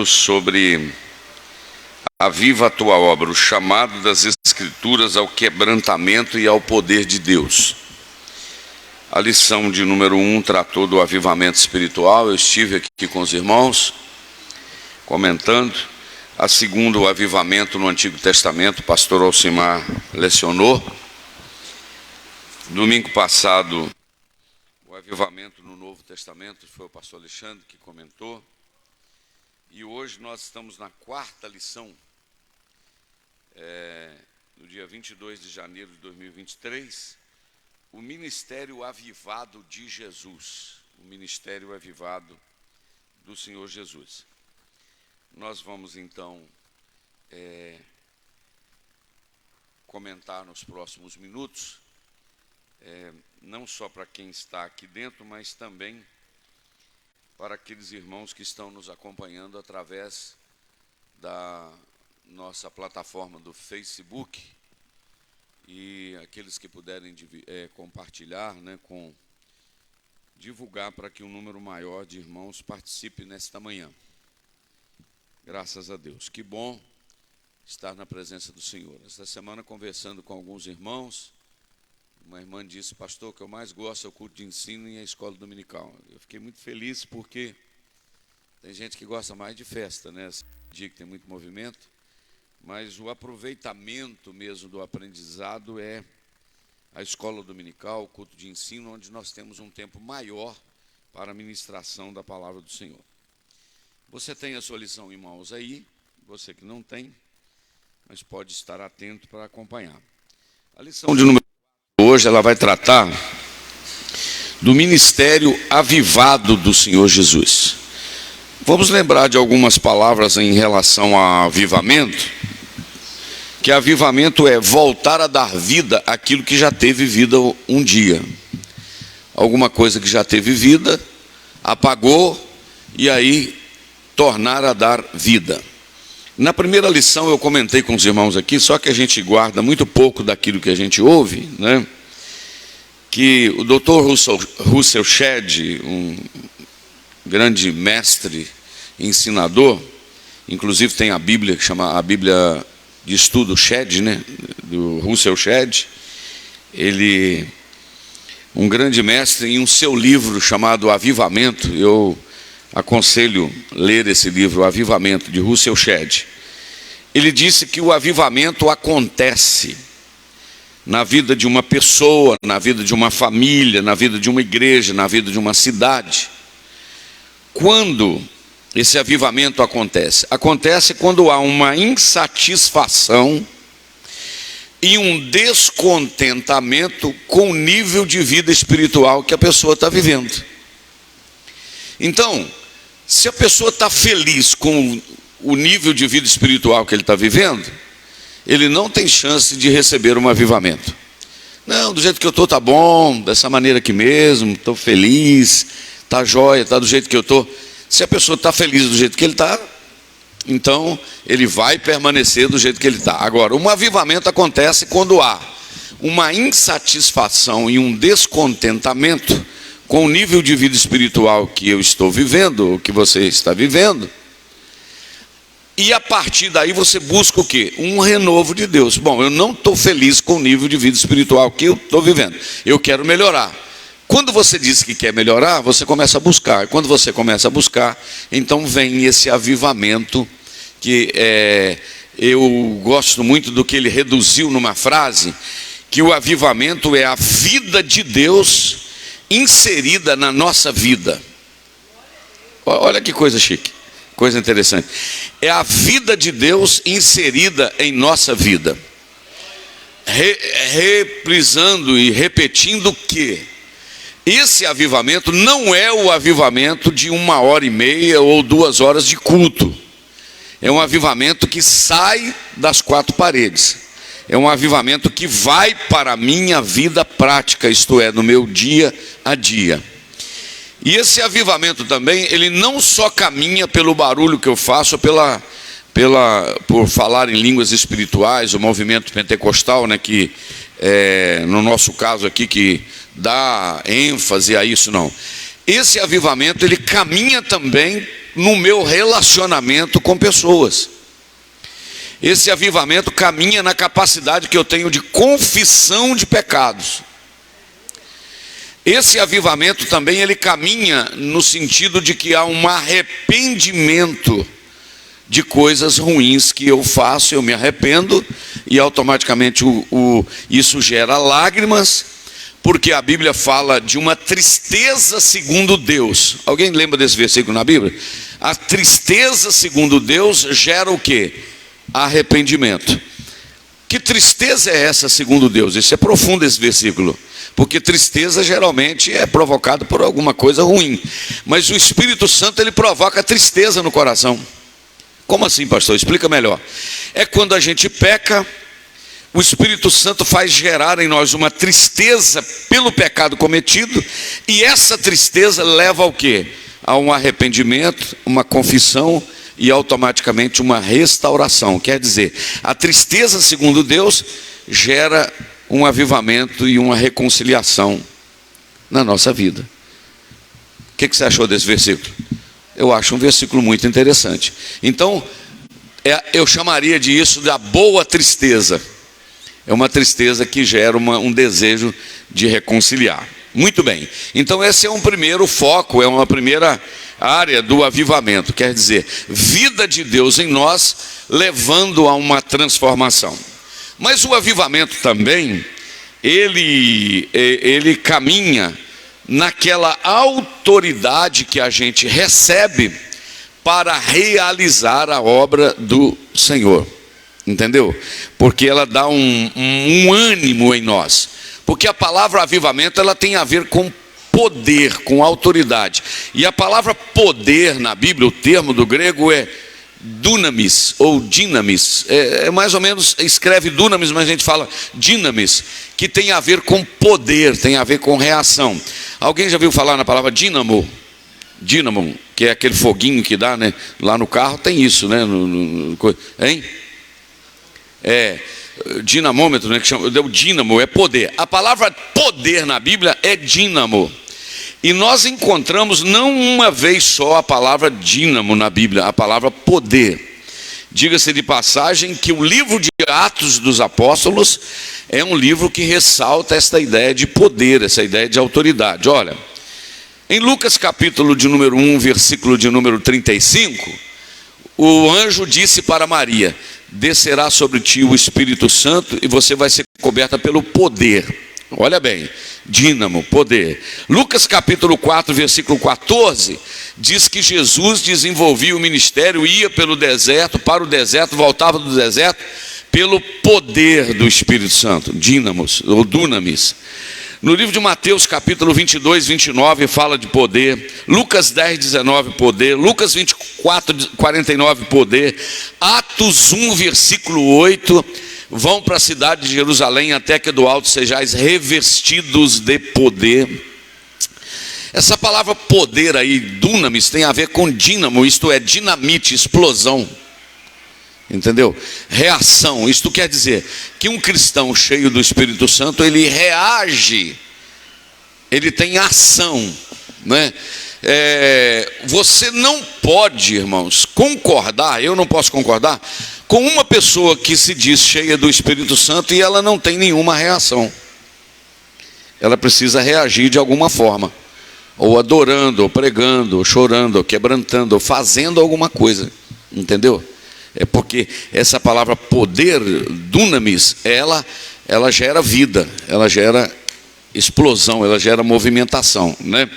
sobre Aviva a Tua Obra, o chamado das Escrituras ao quebrantamento e ao poder de Deus. A lição de número 1 tratou do avivamento espiritual. Eu estive aqui com os irmãos comentando. A segunda, o avivamento no Antigo Testamento, o pastor Alcimar lecionou. Domingo passado, o avivamento no Novo Testamento, foi o pastor Alexandre que comentou. E hoje nós estamos na quarta lição, no dia 22 de janeiro de 2023, o ministério avivado de Jesus, o ministério avivado do Senhor Jesus. Nós vamos então comentar nos próximos minutos, não só para quem está aqui dentro, mas também para aqueles irmãos que estão nos acompanhando através da nossa plataforma do Facebook e aqueles que puderem compartilhar, divulgar para que um número maior de irmãos participe nesta manhã. Graças a Deus. Que bom estar na presença do Senhor. Esta semana, conversando com alguns irmãos, uma irmã disse: pastor, o que eu mais gosto é o culto de ensino e a escola dominical. Eu fiquei muito feliz porque tem gente que gosta mais de festa, esse dia que tem muito movimento, mas o aproveitamento mesmo do aprendizado é a escola dominical, o culto de ensino, onde nós temos um tempo maior para a ministração da palavra do Senhor. Você tem a sua lição em mãos aí, você que não tem, mas pode estar atento para acompanhar. A lição de número hoje, ela vai tratar do ministério avivado do Senhor Jesus. Vamos lembrar de algumas palavras em relação a avivamento, que avivamento é voltar a dar vida àquilo que já teve vida um dia. Alguma coisa que já teve vida, apagou, e aí tornar a dar vida. Na primeira lição eu comentei com os irmãos aqui, só que a gente guarda muito pouco daquilo que a gente ouve, que o Dr. Russell Shedd, um grande mestre, ensinador, inclusive tem a Bíblia, que chama a Bíblia de Estudo Shedd, do Russell Shedd, ele, um grande mestre, em um seu livro chamado Avivamento, eu aconselho ler esse livro, o Avivamento, de Russell Shedd. Ele disse que o avivamento acontece na vida de uma pessoa, na vida de uma família, na vida de uma igreja, na vida de uma cidade. Quando esse avivamento acontece? Acontece quando há uma insatisfação e um descontentamento com o nível de vida espiritual que a pessoa está vivendo. Então, se a pessoa está feliz com o nível de vida espiritual que ele está vivendo, ele não tem chance de receber um avivamento. Não, do jeito que eu estou está bom, dessa maneira aqui mesmo, estou feliz, está jóia, está do jeito que eu estou. Se a pessoa está feliz do jeito que ele está, então ele vai permanecer do jeito que ele está. Agora, um avivamento acontece quando há uma insatisfação e um descontentamento com o nível de vida espiritual que eu estou vivendo, ou que você está vivendo, e a partir daí você busca o quê? Um renovo de Deus. Bom, eu não estou feliz com o nível de vida espiritual que eu estou vivendo, eu quero melhorar. Quando você diz que quer melhorar, você começa a buscar. Quando você começa a buscar, então vem esse avivamento, que eu gosto muito do que ele reduziu numa frase, que o avivamento é a vida de Deus inserida na nossa vida. Olha que coisa chique, coisa interessante. É a vida de Deus inserida em nossa vida. Reprisando e repetindo que esse avivamento não é o avivamento de 1h30 ou 2 horas de culto. É um avivamento que sai das 4 paredes. É um avivamento que vai para a minha vida prática, isto é, no meu dia a dia. E esse avivamento também, ele não só caminha pelo barulho que eu faço, por falar em línguas espirituais, o movimento pentecostal, que no nosso caso aqui, que dá ênfase a isso, não. esse avivamento, ele caminha também no meu relacionamento com pessoas. Esse avivamento caminha na capacidade que eu tenho de confissão de pecados. Esse avivamento também, ele caminha no sentido de que há um arrependimento de coisas ruins que eu faço, eu me arrependo, e automaticamente isso gera lágrimas, porque a Bíblia fala de uma tristeza segundo Deus. Alguém lembra desse versículo na Bíblia? A tristeza segundo Deus gera o quê? Arrependimento. Que tristeza é essa segundo Deus? Isso é profundo, esse versículo, porque tristeza geralmente é provocada por alguma coisa ruim, mas o Espírito Santo, ele provoca tristeza no coração. Como assim, pastor? Explica melhor. É quando a gente peca, o Espírito Santo faz gerar em nós uma tristeza pelo pecado cometido, e essa tristeza leva ao quê? A um arrependimento, uma confissão e automaticamente uma restauração. Quer dizer, a tristeza segundo Deus gera um avivamento e uma reconciliação na nossa vida. O que você achou desse versículo? Eu acho um versículo muito interessante. Então, eu chamaria disso da boa tristeza. É uma tristeza que gera um desejo de reconciliar. Muito bem. Então esse é um primeiro foco, é uma primeira área do avivamento. Quer dizer, vida de Deus em nós, levando a uma transformação. Mas o avivamento também, ele caminha naquela autoridade que a gente recebe para realizar a obra do Senhor. Entendeu? Porque ela dá um ânimo em nós. Porque a palavra avivamento, ela tem a ver com poder, com autoridade. E a palavra poder na Bíblia, o termo do grego é dunamis ou dinamis. É mais ou menos, escreve dunamis, mas a gente fala dinamis, que tem a ver com poder, tem a ver com reação. Alguém já viu falar na palavra dínamo? Dínamo, que é aquele foguinho que dá, né? Lá no carro tem isso, né? Hein? Dinamômetro, né, que chama, o dínamo é poder. A palavra poder na Bíblia é dínamo. E nós encontramos não uma vez só a palavra dínamo na Bíblia, a palavra poder. Diga-se de passagem que o livro de Atos dos Apóstolos é um livro que ressalta esta ideia de poder, essa ideia de autoridade. Olha, em Lucas capítulo de número 1, versículo de número 35, o anjo disse para Maria: descerá sobre ti o Espírito Santo e você vai ser coberta pelo poder. Olha bem, dínamo, poder. Lucas capítulo 4, versículo 14, diz que Jesus desenvolvia o ministério, ia pelo deserto, para o deserto, voltava do deserto, pelo poder do Espírito Santo, dínamos, ou dunamis. No livro de Mateus capítulo 22, 29 fala de poder. Lucas 10, 19 poder. Lucas 24, 49 poder. Atos 1 versículo 8, vão para a cidade de Jerusalém até que do alto sejais revestidos de poder. Essa palavra poder aí, dunamis, tem a ver com dínamo, isto é, dinamite, explosão. Entendeu? Reação. Isto quer dizer que um cristão cheio do Espírito Santo, ele reage, ele tem ação, né? Você não pode, irmãos, concordar, eu não posso concordar com uma pessoa que se diz cheia do Espírito Santo e ela não tem nenhuma reação. Ela precisa reagir de alguma forma, ou adorando, ou pregando, ou chorando, ou quebrantando, ou fazendo alguma coisa. Entendeu? É porque essa palavra poder, dunamis, ela gera vida, ela gera explosão, ela gera movimentação, né?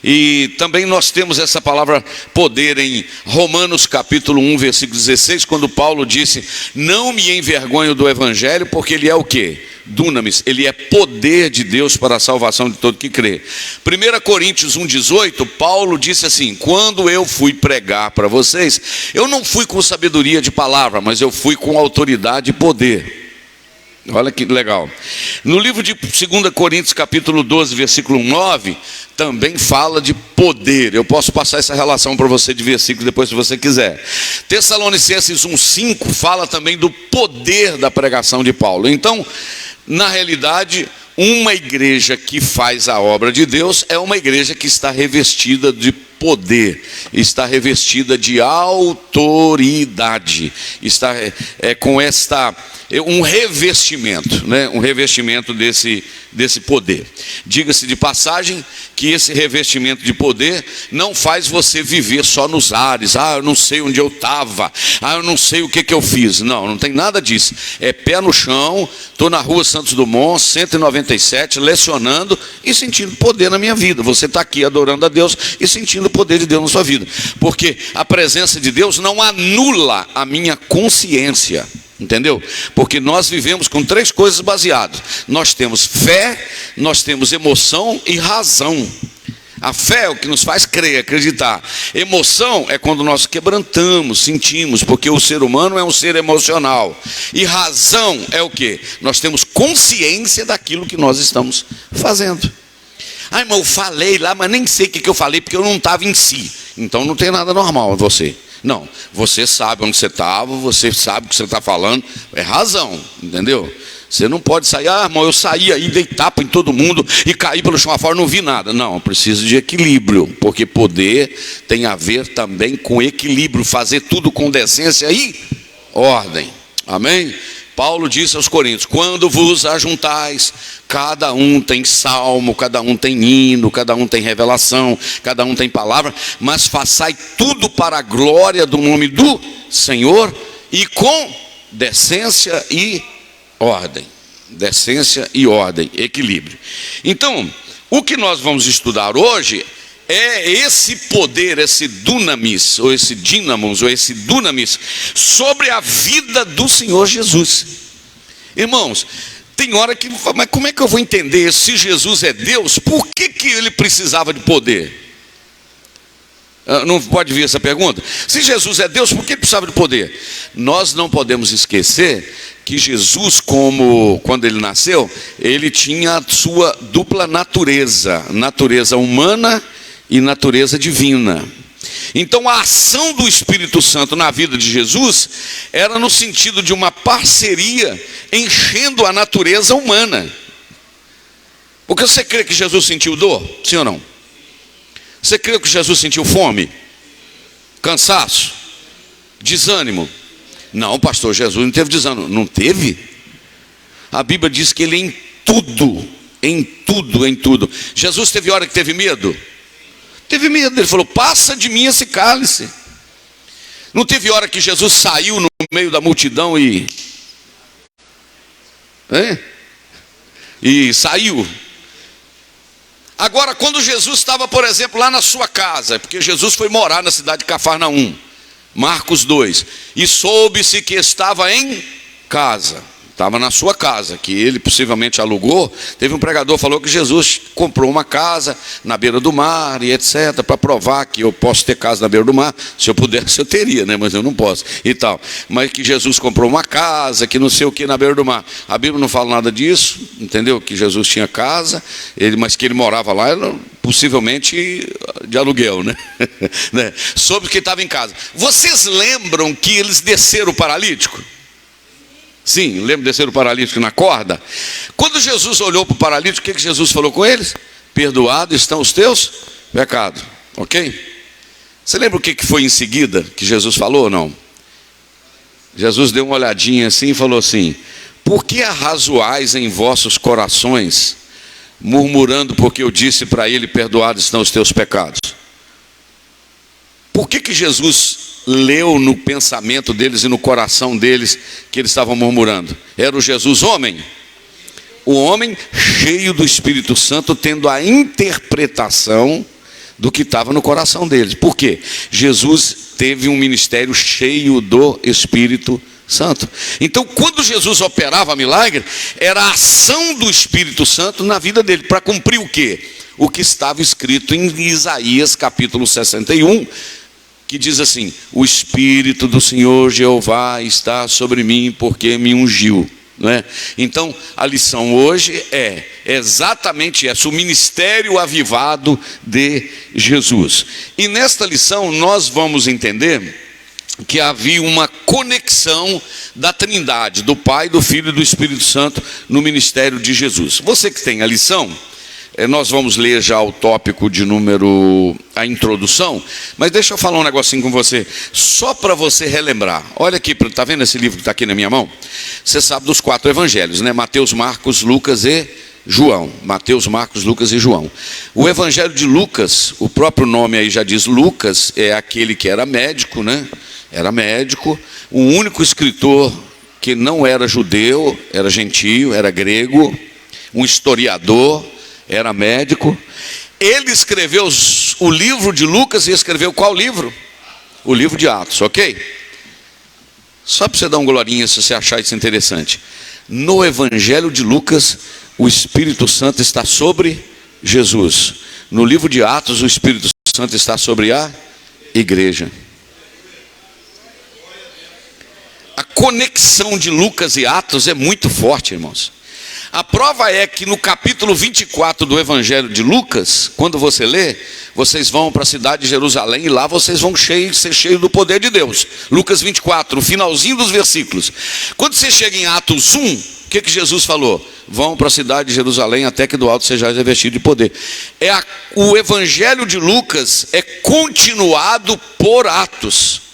E também nós temos essa palavra poder em Romanos capítulo 1, versículo 16, quando Paulo disse: não me envergonho do evangelho, porque ele é o quê? Dunamis, ele é poder de Deus para a salvação de todo que crê. 1 Coríntios 1,18, Paulo disse assim: quando eu fui pregar para vocês, eu não fui com sabedoria de palavra, mas eu fui com autoridade e poder. Olha que legal. No livro de 2 Coríntios capítulo 12, versículo 9, também fala de poder. Eu posso passar essa relação para você de versículo depois, se você quiser. Tessalonicenses 1,5 fala também do poder da pregação de Paulo. Então, na realidade, Uma igreja que faz a obra de Deus é uma igreja que está revestida de poder, está revestida de autoridade, está com um revestimento, né? Um revestimento desse poder. Diga-se de passagem que esse revestimento de poder não faz você viver só nos ares. Eu não sei onde eu estava, eu não sei o que eu fiz. Não tem nada disso. É pé no chão, estou na rua Santos Dumont, 197, lecionando e sentindo poder na minha vida. Você está aqui adorando a Deus e sentindo o poder de Deus na sua vida, porque a presença de Deus não anula a minha consciência. Entendeu? Porque nós vivemos com 3 coisas baseadas. Nós temos fé, nós temos emoção e razão. A fé é o que nos faz crer, acreditar. Emoção é quando nós quebrantamos, sentimos, porque o ser humano é um ser emocional. E razão é o quê? Nós temos consciência daquilo que nós estamos fazendo. Irmão, eu falei lá, mas nem sei o que eu falei, porque eu não estava em si. Então não tem nada normal em você. Não, você sabe onde você estava, você sabe o que você está falando, é razão, entendeu? Você não pode sair, irmão, eu saí aí, dei tapa em todo mundo e caí pelo chão afora, não vi nada. Não, preciso de equilíbrio, porque poder tem a ver também com equilíbrio, fazer tudo com decência e ordem, amém? Paulo disse aos Coríntios: quando vos ajuntais, cada um tem salmo, cada um tem hino, cada um tem revelação, cada um tem palavra, mas façai tudo para a glória do nome do Senhor e com decência e ordem. Decência e ordem, equilíbrio. Então, o que nós vamos estudar hoje é esse poder, esse dunamis, ou esse dínamos, ou esse dunamis, sobre a vida do Senhor Jesus. Irmãos, tem hora que, mas como é que eu vou entender? Se Jesus é Deus, por que ele precisava de poder? Não pode vir essa pergunta? Se Jesus é Deus, por que ele precisava de poder? Nós não podemos esquecer que Jesus, quando ele nasceu, ele tinha a sua dupla natureza, natureza humana e natureza divina. Então a ação do Espírito Santo na vida de Jesus era no sentido de uma parceria enchendo a natureza humana. Porque você crê que Jesus sentiu dor? Sim ou não? Você crê que Jesus sentiu fome? Cansaço? Desânimo? Não, pastor, Jesus não teve desânimo. Não teve? A Bíblia diz que ele em tudo. Jesus teve hora que teve medo? Teve medo, ele falou: passa de mim esse cálice. Não teve hora que Jesus saiu no meio da multidão e saiu. Agora, quando Jesus estava, por exemplo, lá na sua casa, porque Jesus foi morar na cidade de Cafarnaum, Marcos 2, e soube-se que estava em casa. Estava na sua casa, que ele possivelmente alugou. Teve um pregador que falou que Jesus comprou uma casa na beira do mar e etc, para provar que eu posso ter casa na beira do mar. Se eu pudesse eu teria, né? Mas eu não posso e tal. Mas que Jesus comprou uma casa, que não sei o que na beira do mar. A Bíblia não fala nada disso, entendeu? Que Jesus tinha casa, mas que ele morava lá, possivelmente de aluguel, né? Soube que estava em casa. Vocês lembram que eles desceram o paralítico? Sim, lembra de descer o paralítico na corda? Quando Jesus olhou para o paralítico, o que Jesus falou com eles? Perdoados estão os teus pecados, ok? Você lembra o que foi em seguida que Jesus falou ou não? Jesus deu uma olhadinha assim e falou assim: por que arrazoais em vossos corações, murmurando porque eu disse para ele, perdoados estão os teus pecados? Por que Jesus leu no pensamento deles e no coração deles que eles estavam murmurando? Era o Jesus homem? O homem cheio do Espírito Santo, tendo a interpretação do que estava no coração deles. Por quê? Jesus teve um ministério cheio do Espírito Santo. Então, quando Jesus operava milagre, era a ação do Espírito Santo na vida dele, para cumprir o quê? O que estava escrito em Isaías capítulo 61, que diz assim: o Espírito do Senhor Jeová está sobre mim, porque me ungiu. Não é? Então, a lição hoje é exatamente essa: o ministério avivado de Jesus. E nesta lição nós vamos entender que havia uma conexão da Trindade, do Pai, do Filho e do Espírito Santo no ministério de Jesus. Você que tem a lição, nós vamos ler já o tópico de número, a introdução, mas deixa eu falar um negocinho com você, só para você relembrar. Olha aqui, está vendo esse livro que está aqui na minha mão? Você sabe dos 4 evangelhos, né? Mateus, Marcos, Lucas e João. Mateus, Marcos, Lucas e João. O evangelho de Lucas, o próprio nome aí já diz, Lucas é aquele que era médico, né? Era médico, o único escritor que não era judeu, era gentio, era grego, um historiador, era médico. Ele escreveu o livro de Lucas e escreveu qual livro? O livro de Atos, ok? Só para você dar um glorinha se você achar isso interessante. No evangelho de Lucas, o Espírito Santo está sobre Jesus. No livro de Atos, o Espírito Santo está sobre a igreja. A conexão de Lucas e Atos é muito forte, irmãos. A prova é que no capítulo 24 do evangelho de Lucas, quando você lê, vocês vão para a cidade de Jerusalém e lá vocês vão ser cheios do poder de Deus. Lucas 24, no finalzinho dos versículos. Quando você chega em Atos 1, o que Jesus falou? Vão para a cidade de Jerusalém até que do alto sejais revestido de poder. O evangelho de Lucas é continuado por Atos.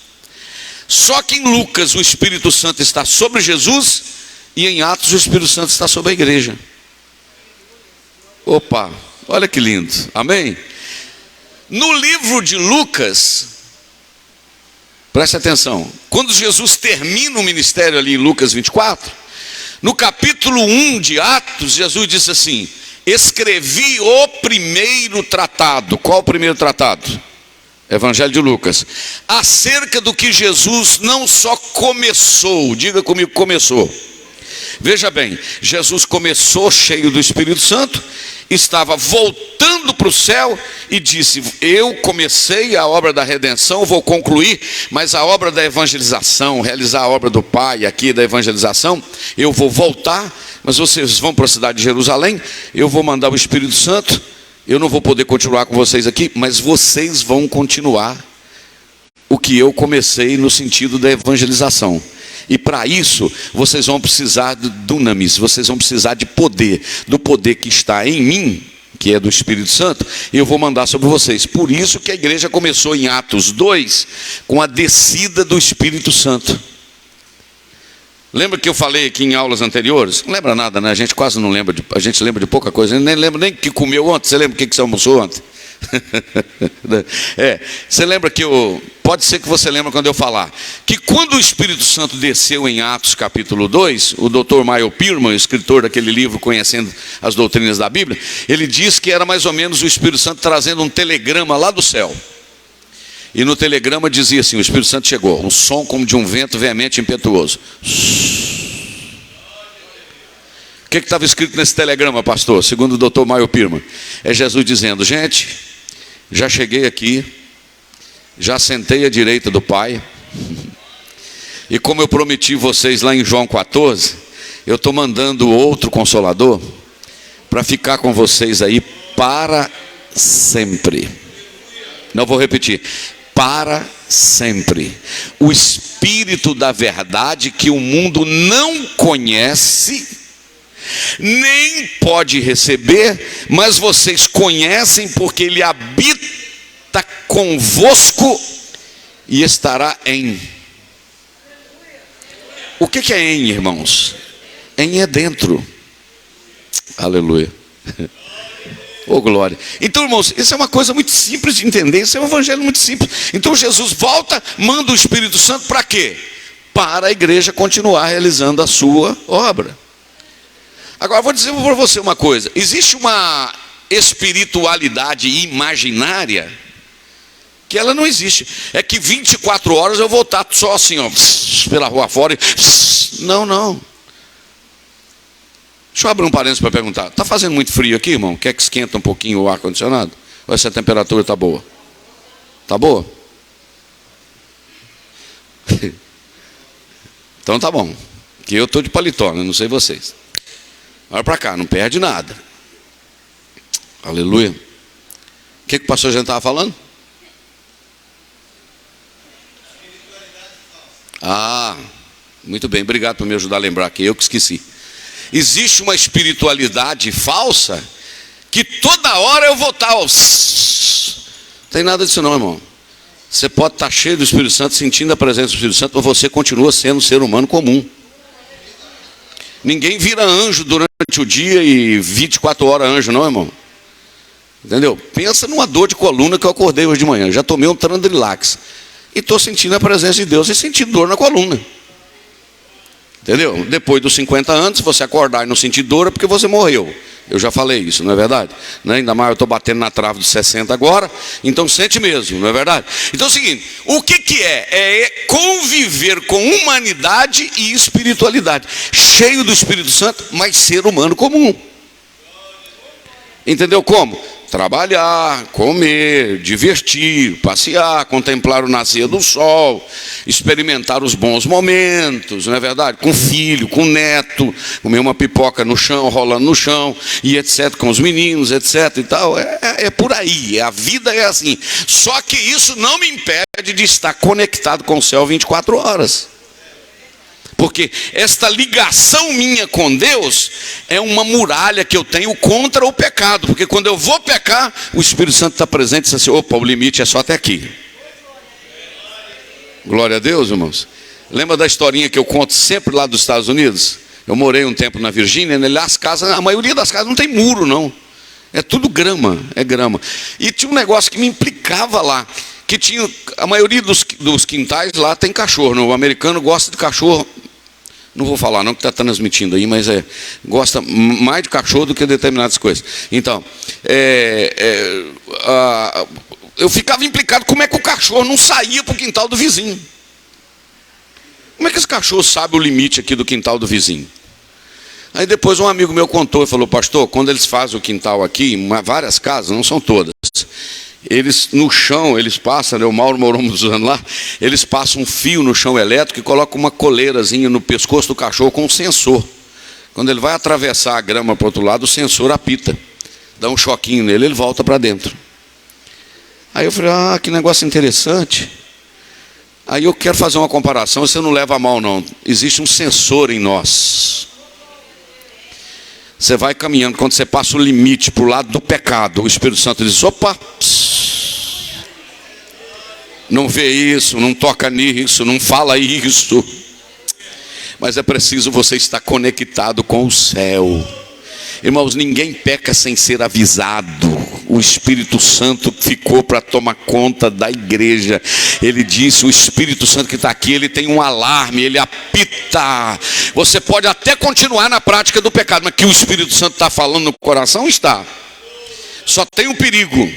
Só que em Lucas o Espírito Santo está sobre Jesus e em Atos o Espírito Santo está sobre a igreja. Opa, olha que lindo, amém? No livro de Lucas, preste atenção, quando Jesus termina o ministério ali em Lucas 24, no capítulo 1 de Atos, Jesus disse assim: escrevi o primeiro tratado. Qual o primeiro tratado? Evangelho de Lucas, acerca do que Jesus não só começou, diga comigo, começou. Veja bem, Jesus começou cheio do Espírito Santo, estava voltando para o céu e disse: eu comecei a obra da redenção, vou concluir, mas a obra da evangelização, realizar a obra do Pai aqui da evangelização, eu vou voltar, mas vocês vão para a cidade de Jerusalém, eu vou mandar o Espírito Santo. Eu não vou poder continuar com vocês aqui, mas vocês vão continuar o que eu comecei no sentido da evangelização. E para isso, vocês vão precisar de dunamis, vocês vão precisar de poder, do poder que está em mim, que é do Espírito Santo, e eu vou mandar sobre vocês. Por isso que a igreja começou em Atos 2, com a descida do Espírito Santo. Lembra que eu falei aqui em aulas anteriores? Não lembra nada, né? A gente quase não lembra, a gente lembra de pouca coisa. A gente nem lembra nem o que comeu ontem. Você lembra o que você almoçou ontem? Você lembra que pode ser que você lembre quando eu falar que quando o Espírito Santo desceu em Atos capítulo 2, o Dr. Michael Pirman, escritor daquele livro Conhecendo as Doutrinas da Bíblia, ele diz que era mais ou menos o Espírito Santo trazendo um telegrama lá do céu. E no telegrama dizia assim: o Espírito Santo chegou, um som como de um vento veemente e impetuoso. O que estava escrito nesse telegrama, pastor? Segundo o Dr. Michael Pirman, é Jesus dizendo: gente, já cheguei aqui, já sentei à direita do Pai, e como eu prometi vocês lá em João 14, eu estou mandando outro Consolador para ficar com vocês aí para sempre. Não vou repetir, para sempre. O Espírito da verdade que o mundo não conhece, nem pode receber, mas vocês conhecem porque ele habita convosco e estará em. O que é em, irmãos? Em é dentro. Aleluia. Oh, glória. Então, irmãos, isso é uma coisa muito simples de entender. Isso é um evangelho muito simples. Então Jesus volta, manda o Espírito Santo para quê? Para a igreja continuar realizando a sua obra. Agora vou dizer para você uma coisa: existe uma espiritualidade imaginária que ela não existe. É que 24 horas eu vou estar só assim, ó, pela rua fora e... Não. Deixa eu abrir um parênteses para perguntar: está fazendo muito frio aqui, irmão? Quer que esquenta um pouquinho o ar-condicionado? Ou essa temperatura está boa? Está boa? Então tá bom, que eu estou de paletó, né? Não sei vocês. Olha para cá, não perde nada. Aleluia. O que o pastor já estava falando? Ah, muito bem, obrigado por me ajudar a lembrar aqui, eu que esqueci. Existe uma espiritualidade falsa que toda hora eu vou estar não tem nada disso não, irmão. Você pode estar cheio do Espírito Santo, sentindo a presença do Espírito Santo, mas você continua sendo um ser humano comum. Ninguém vira anjo durante o dia e 24 horas anjo não, irmão. Entendeu? Pensa numa dor de coluna que eu acordei hoje de manhã. Já tomei um Trandrilax e estou sentindo a presença de Deus e sentindo dor na coluna. Entendeu? Depois dos 50 anos, se você acordar e não sentir dor, é porque você morreu. Eu já falei isso, não é verdade? Né? Ainda mais eu estou batendo na trave dos 60 agora, então sente mesmo, não é verdade? Então é o seguinte, o que é? É conviver com humanidade e espiritualidade. Cheio do Espírito Santo, mas ser humano comum. Entendeu como? Trabalhar, comer, divertir, passear, contemplar o nascer do sol, experimentar os bons momentos, não é verdade? Com filho, com neto, comer uma pipoca no chão, rolando no chão, e etc, com os meninos, etc e tal. É por aí, a vida é assim. Só que isso não me impede de estar conectado com o céu 24 horas. Porque esta ligação minha com Deus é uma muralha que eu tenho contra o pecado. Porque quando eu vou pecar, o Espírito Santo está presente e diz assim, opa, o limite é só até aqui. Glória a Deus, irmãos. Lembra da historinha que eu conto sempre lá dos Estados Unidos? Eu morei um tempo na Virgínia, né? Lá as casas, a maioria das casas não tem muro não. É tudo grama, é grama. E tinha um negócio que me implicava lá. Que tinha, a maioria dos quintais lá tem cachorro, não? O americano gosta de cachorro, não vou falar não que está transmitindo aí, mas gosta mais de cachorro do que de determinadas coisas. Então, eu ficava implicado como é que o cachorro não saía para o quintal do vizinho. Como é que esse cachorro sabe o limite aqui do quintal do vizinho? Aí depois um amigo meu contou e falou, pastor, quando eles fazem o quintal aqui, em várias casas, não são todas, eles no chão, eles passam, né, o Mauro moramos usando lá, eles passam um fio no chão elétrico e colocam uma coleirazinha no pescoço do cachorro com um sensor. Quando ele vai atravessar a grama para o outro lado, o sensor apita, dá um choquinho nele, ele volta para dentro. Aí eu falei, que negócio interessante. Aí eu quero fazer uma comparação, você não leva a mal não, existe um sensor em nós. Você vai caminhando, quando você passa o limite para o lado do pecado, o Espírito Santo diz, opa, não vê isso, não toca nisso, não fala isso. Mas é preciso você estar conectado com o céu. Irmãos, ninguém peca sem ser avisado. O Espírito Santo ficou para tomar conta da igreja. Ele disse, o Espírito Santo que está aqui, ele tem um alarme, ele apita. Você pode até continuar na prática do pecado, mas que o Espírito Santo está falando no coração, está. Só tem um perigo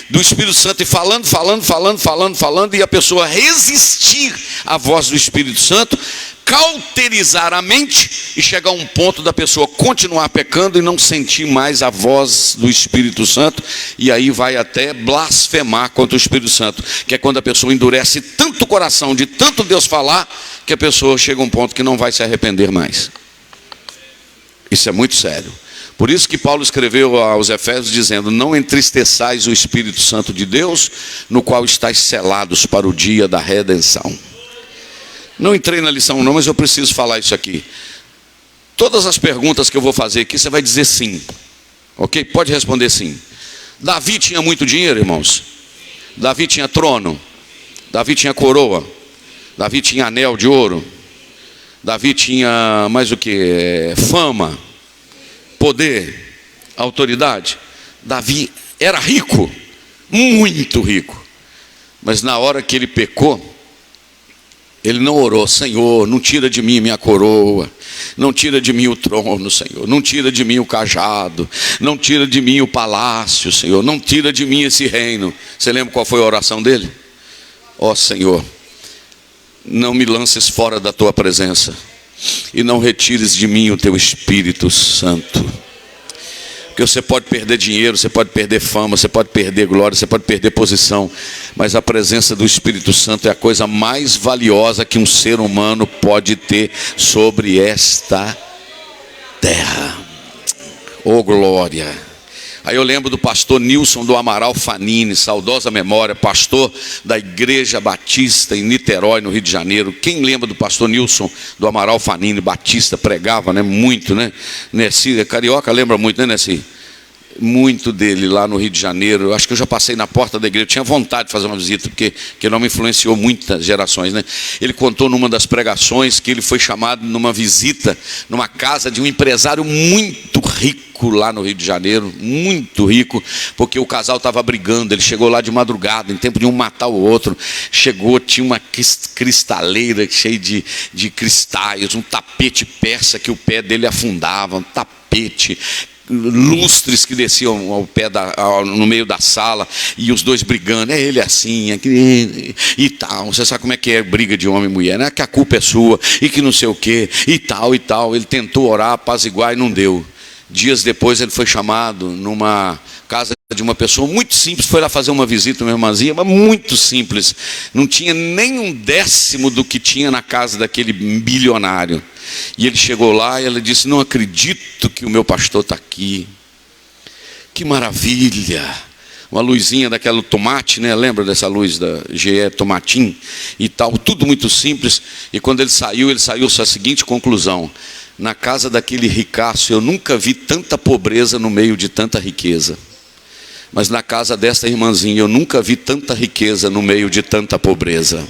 do Espírito Santo ir falando, e a pessoa resistir à voz do Espírito Santo, cauterizar a mente e chegar a um ponto da pessoa continuar pecando e não sentir mais a voz do Espírito Santo, e aí vai até blasfemar contra o Espírito Santo, que é quando a pessoa endurece tanto o coração de tanto Deus falar, que a pessoa chega a um ponto que não vai se arrepender mais. Isso é muito sério. Por isso que Paulo escreveu aos Efésios dizendo, não entristeçais o Espírito Santo de Deus, no qual estáis selados para o dia da redenção. Não entrei na lição não, mas eu preciso falar isso aqui. Todas as perguntas que eu vou fazer aqui, você vai dizer sim. Ok? Pode responder sim. Davi tinha muito dinheiro, irmãos? Davi tinha trono? Davi tinha coroa? Davi tinha anel de ouro? Davi tinha mais o que? Fama? Poder, autoridade. Davi era rico, muito rico, mas na hora que ele pecou, ele não orou, Senhor, não tira de mim minha coroa, não tira de mim o trono, Senhor, não tira de mim o cajado, não tira de mim o palácio, Senhor, não tira de mim esse reino. Você lembra qual foi a oração dele? Ó Senhor, não me lances fora da tua presença e não retires de mim o teu Espírito Santo. Porque você pode perder dinheiro, você pode perder fama, você pode perder glória, você pode perder posição, mas a presença do Espírito Santo é a coisa mais valiosa que um ser humano pode ter sobre esta terra. Oh glória, Aí eu lembro do pastor Nilson do Amaral Fanini, saudosa memória, pastor da Igreja Batista em Niterói, no Rio de Janeiro. Quem lembra do pastor Nilson do Amaral Fanini, Batista, pregava, né? Muito, né? Nessi, carioca lembra muito, né, Nessi? Muito dele lá no Rio de Janeiro. Eu acho que eu já passei na porta da igreja, eu tinha vontade de fazer uma visita, porque não me influenciou muitas gerações, né? Ele contou numa das pregações que ele foi chamado numa visita, numa casa de um empresário muito rico lá no Rio de Janeiro, muito rico, porque o casal estava brigando. Ele chegou lá de madrugada, em tempo de um matar o outro. Chegou, tinha uma cristaleira cheia de cristais, um tapete persa que o pé dele afundava, um tapete, lustres que desciam ao pé no meio da sala, e os dois brigando. É ele assim, e tal. Você sabe como é que é briga de homem e mulher, né? Que a culpa é sua, e que não sei o que, e tal, e tal. Ele tentou orar, apaziguar, e não deu. Dias depois ele foi chamado numa casa de uma pessoa muito simples, foi lá fazer uma visita, uma irmãzinha, mas muito simples, não tinha nem um décimo do que tinha na casa daquele bilionário. E ele chegou lá e ela disse: não acredito que o meu pastor está aqui, que maravilha. Uma luzinha daquela tomate, né? Lembra dessa luz da GE Tomatim e tal, tudo muito simples. E quando ele saiu com a seguinte conclusão: na casa daquele ricaço eu nunca vi tanta pobreza no meio de tanta riqueza, mas na casa desta irmãzinha eu nunca vi tanta riqueza no meio de tanta pobreza.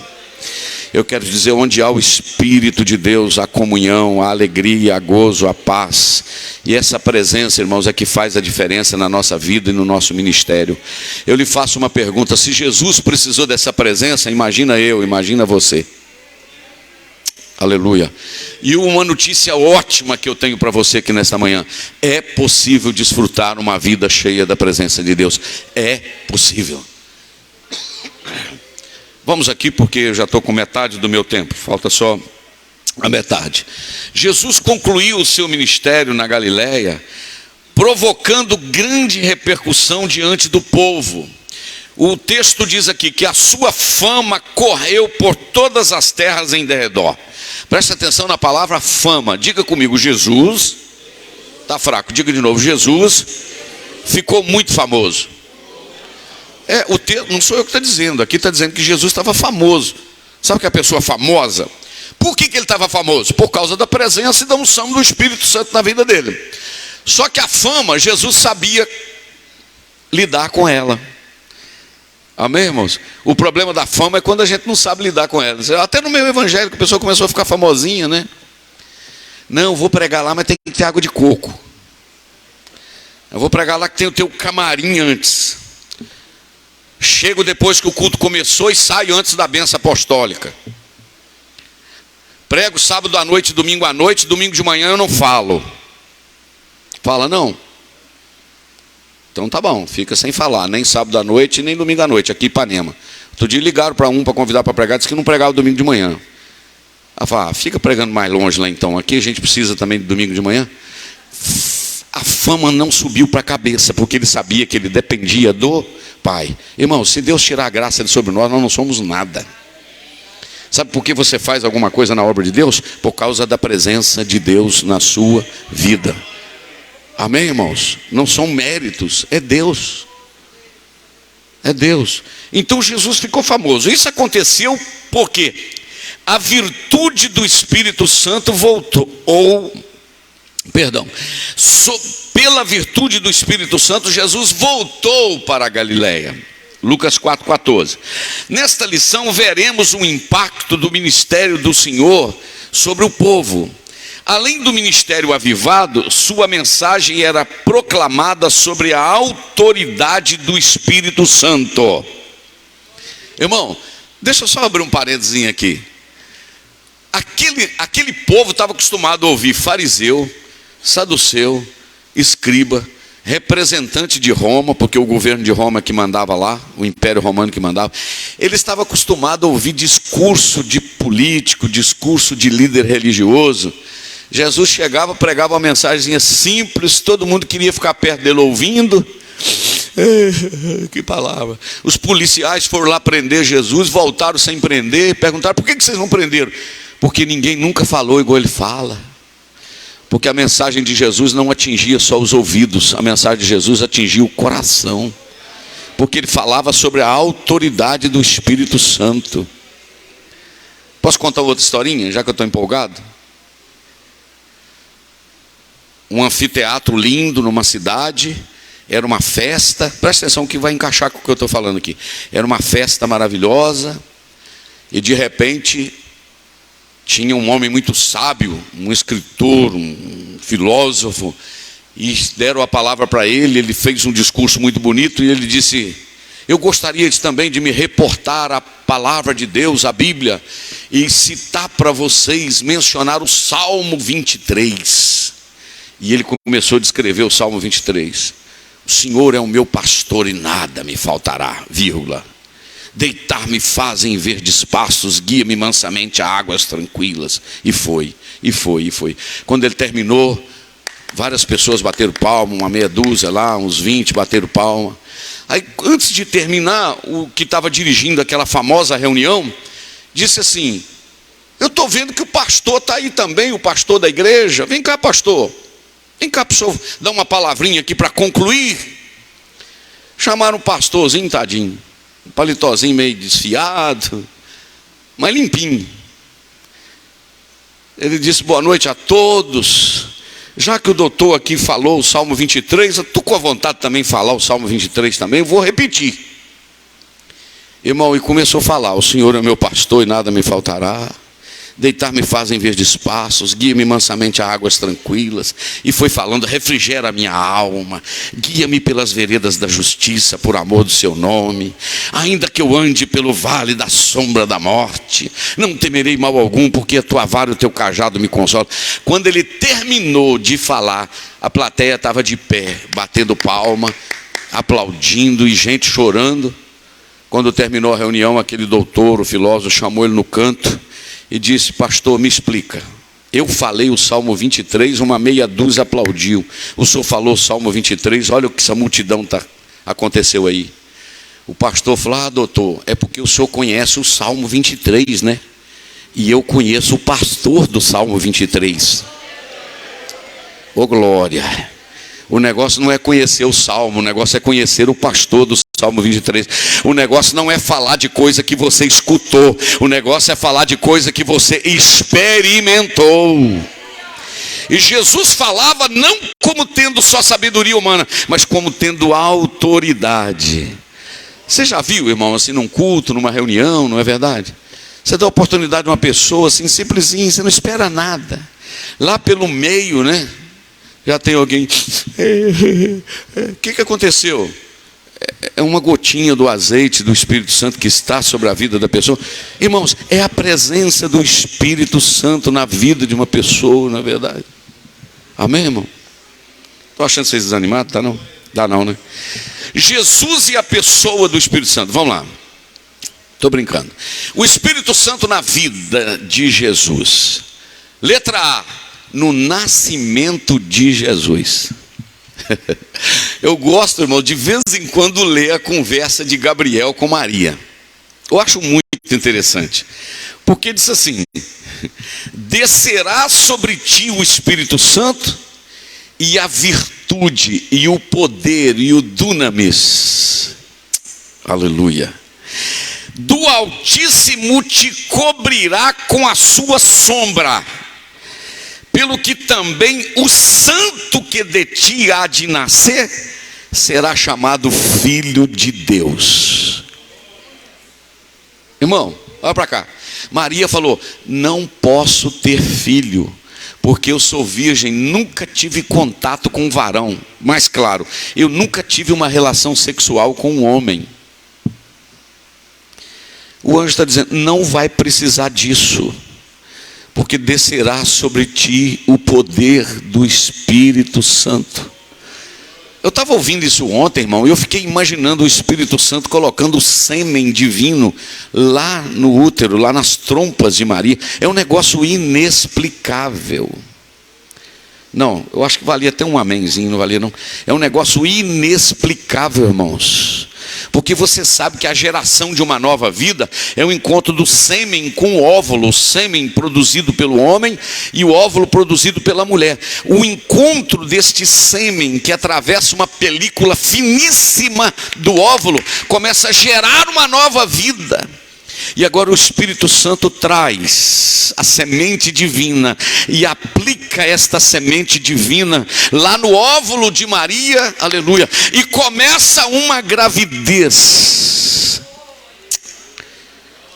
Eu quero dizer, onde há o Espírito de Deus, a comunhão, a alegria, a gozo, a paz. E essa presença, irmãos, é que faz a diferença na nossa vida e no nosso ministério. Eu lhe faço uma pergunta: se Jesus precisou dessa presença, imagina eu, imagina você. Aleluia. E uma notícia ótima que eu tenho para você aqui nesta manhã: é possível desfrutar uma vida cheia da presença de Deus. É possível. Vamos aqui, porque eu já estou com metade do meu tempo, falta só a metade. Jesus concluiu o seu ministério na Galileia, provocando grande repercussão diante do povo. O texto diz aqui que a sua fama correu por todas as terras em derredor. Presta atenção na palavra fama. Diga comigo: Jesus, está fraco, diga de novo: Jesus ficou muito famoso. O texto, não sou eu que estou dizendo, aqui está dizendo que Jesus estava famoso. Sabe que a pessoa famosa, por que ele estava famoso? Por causa da presença e da unção do Espírito Santo na vida dele. Só que a fama, Jesus sabia lidar com ela. Amém, irmãos? O problema da fama é quando a gente não sabe lidar com ela. Até no meio evangélico a pessoa começou a ficar famosinha, né? Não, eu vou pregar lá, mas tem que ter água de coco. Eu vou pregar lá que tem o teu camarim antes. Chego depois que o culto começou e saio antes da bênção apostólica. Prego sábado à noite, domingo à noite, domingo de manhã eu não falo. Fala não? Então tá bom, fica sem falar, nem sábado à noite, nem domingo à noite, aqui em Ipanema. Outro dia ligaram para um para convidar para pregar, disse que não pregava domingo de manhã. Ela fala: fica pregando mais longe lá então, aqui a gente precisa também de domingo de manhã. A fama não subiu para a cabeça, porque ele sabia que ele dependia do Pai. Irmão, se Deus tirar a graça sobre nós, nós não somos nada. Sabe por que você faz alguma coisa na obra de Deus? Por causa da presença de Deus na sua vida. Amém, irmãos? Não são méritos, é Deus. É Deus. Então Jesus ficou famoso. Isso aconteceu porque a virtude do Espírito Santo voltou, pela virtude do Espírito Santo, Jesus voltou para a Galileia. Lucas 4,14. Nesta lição veremos o impacto do ministério do Senhor sobre o povo. Além do ministério avivado, sua mensagem era proclamada sobre a autoridade do Espírito Santo. Irmão, deixa eu só abrir um parênteses aqui. Aquele povo estava acostumado a ouvir fariseu, saduceu, escriba, representante de Roma, porque o governo de Roma que mandava lá, o Império Romano que mandava. Ele estava acostumado a ouvir discurso de político, discurso de líder religioso. Jesus chegava, pregava uma mensagenzinha simples, todo mundo queria ficar perto dele ouvindo. Que palavra. Os policiais foram lá prender Jesus, voltaram sem prender, perguntaram: por que vocês não prenderam? Porque ninguém nunca falou igual ele fala. Porque a mensagem de Jesus não atingia só os ouvidos, a mensagem de Jesus atingia o coração. Porque ele falava sobre a autoridade do Espírito Santo. Posso contar outra historinha, já que eu estou empolgado? Um anfiteatro lindo numa cidade, era uma festa, presta atenção que vai encaixar com o que eu estou falando aqui. Era uma festa maravilhosa, e de repente tinha um homem muito sábio, um escritor, um filósofo, e deram a palavra para ele. Ele fez um discurso muito bonito, e ele disse: eu gostaria também de me reportar à palavra de Deus, a Bíblia, e citar para vocês, mencionar o Salmo 23. E ele começou a descrever o Salmo 23. O Senhor é o meu pastor e nada me faltará, vírgula. Deitar-me faz em verdes pastos, guia-me mansamente a águas tranquilas. E foi. Quando ele terminou, várias pessoas bateram palma, uma meia dúzia lá, uns 20 bateram palma. Aí, antes de terminar, o que estava dirigindo aquela famosa reunião, disse assim: eu estou vendo que o pastor está aí também, o pastor da igreja. Vem cá, pastor. Vem cá para o senhor dar uma palavrinha aqui para concluir. Chamaram o pastorzinho, tadinho. Um palitozinho meio desfiado, mas limpinho. Ele disse: boa noite a todos. Já que o doutor aqui falou o Salmo 23, eu estou com a vontade de também falar o Salmo 23 também, vou repetir. Irmão, e começou a falar: o Senhor é meu pastor e nada me faltará. Deitar-me faz em verdes passos, guia-me mansamente a águas tranquilas. E foi falando: refrigera a minha alma, guia-me pelas veredas da justiça, por amor do seu nome. Ainda que eu ande pelo vale da sombra da morte, não temerei mal algum, porque a tua vara e o teu cajado me consolam. Quando ele terminou de falar, a plateia estava de pé, batendo palma, aplaudindo, e gente chorando. Quando terminou a reunião, aquele doutor, o filósofo, chamou ele no canto e disse: pastor, me explica. Eu falei o Salmo 23, uma meia dúzia aplaudiu. O senhor falou o Salmo 23, olha o que essa multidão aconteceu aí. O pastor falou: ah, doutor, é porque o senhor conhece o Salmo 23, né? E eu conheço o pastor do Salmo 23. Ô glória! O negócio não é conhecer o Salmo, o negócio é conhecer o pastor do Salmo 23. O negócio não é falar de coisa que você escutou, o negócio é falar de coisa que você experimentou. E Jesus falava não como tendo só sabedoria humana, mas como tendo autoridade. Você já viu, irmão, assim num culto, numa reunião, não é verdade? Você dá a oportunidade a uma pessoa assim, simplesinho, você não espera nada. Lá pelo meio, né? Já tem alguém. O que aconteceu? É uma gotinha do azeite do Espírito Santo que está sobre a vida da pessoa. Irmãos, é a presença do Espírito Santo na vida de uma pessoa, na verdade. Amém, irmão? Estou achando vocês desanimados? Tá não? Dá não, né? Jesus e a pessoa do Espírito Santo. Vamos lá. Estou brincando. O Espírito Santo na vida de Jesus. Letra A: no nascimento de Jesus. Eu gosto, irmão, de vez em quando ler a conversa de Gabriel com Maria. Eu acho muito interessante, porque diz assim: descerá sobre ti o Espírito Santo, e a virtude, e o poder, e o dunamis, aleluia, do Altíssimo te cobrirá com a sua sombra. Pelo que também o santo que de ti há de nascer será chamado Filho de Deus. Irmão, olha para cá. Maria falou: não posso ter filho, porque eu sou virgem, nunca tive contato com um varão. Mas claro, eu nunca tive uma relação sexual com um homem. O anjo está dizendo: não vai precisar disso, porque descerá sobre ti o poder do Espírito Santo. Eu estava ouvindo isso ontem, irmão, e eu fiquei imaginando o Espírito Santo colocando o sêmen divino lá no útero, lá nas trompas de Maria. É um negócio inexplicável. Não, eu acho que valia até um amenzinho, não valia não. É um negócio inexplicável, irmãos. Porque você sabe que a geração de uma nova vida é o encontro do sêmen com o óvulo, o sêmen produzido pelo homem e o óvulo produzido pela mulher. O encontro deste sêmen que atravessa uma película finíssima do óvulo começa a gerar uma nova vida. E agora o Espírito Santo traz a semente divina e aplica esta semente divina lá no óvulo de Maria, aleluia, e começa uma gravidez.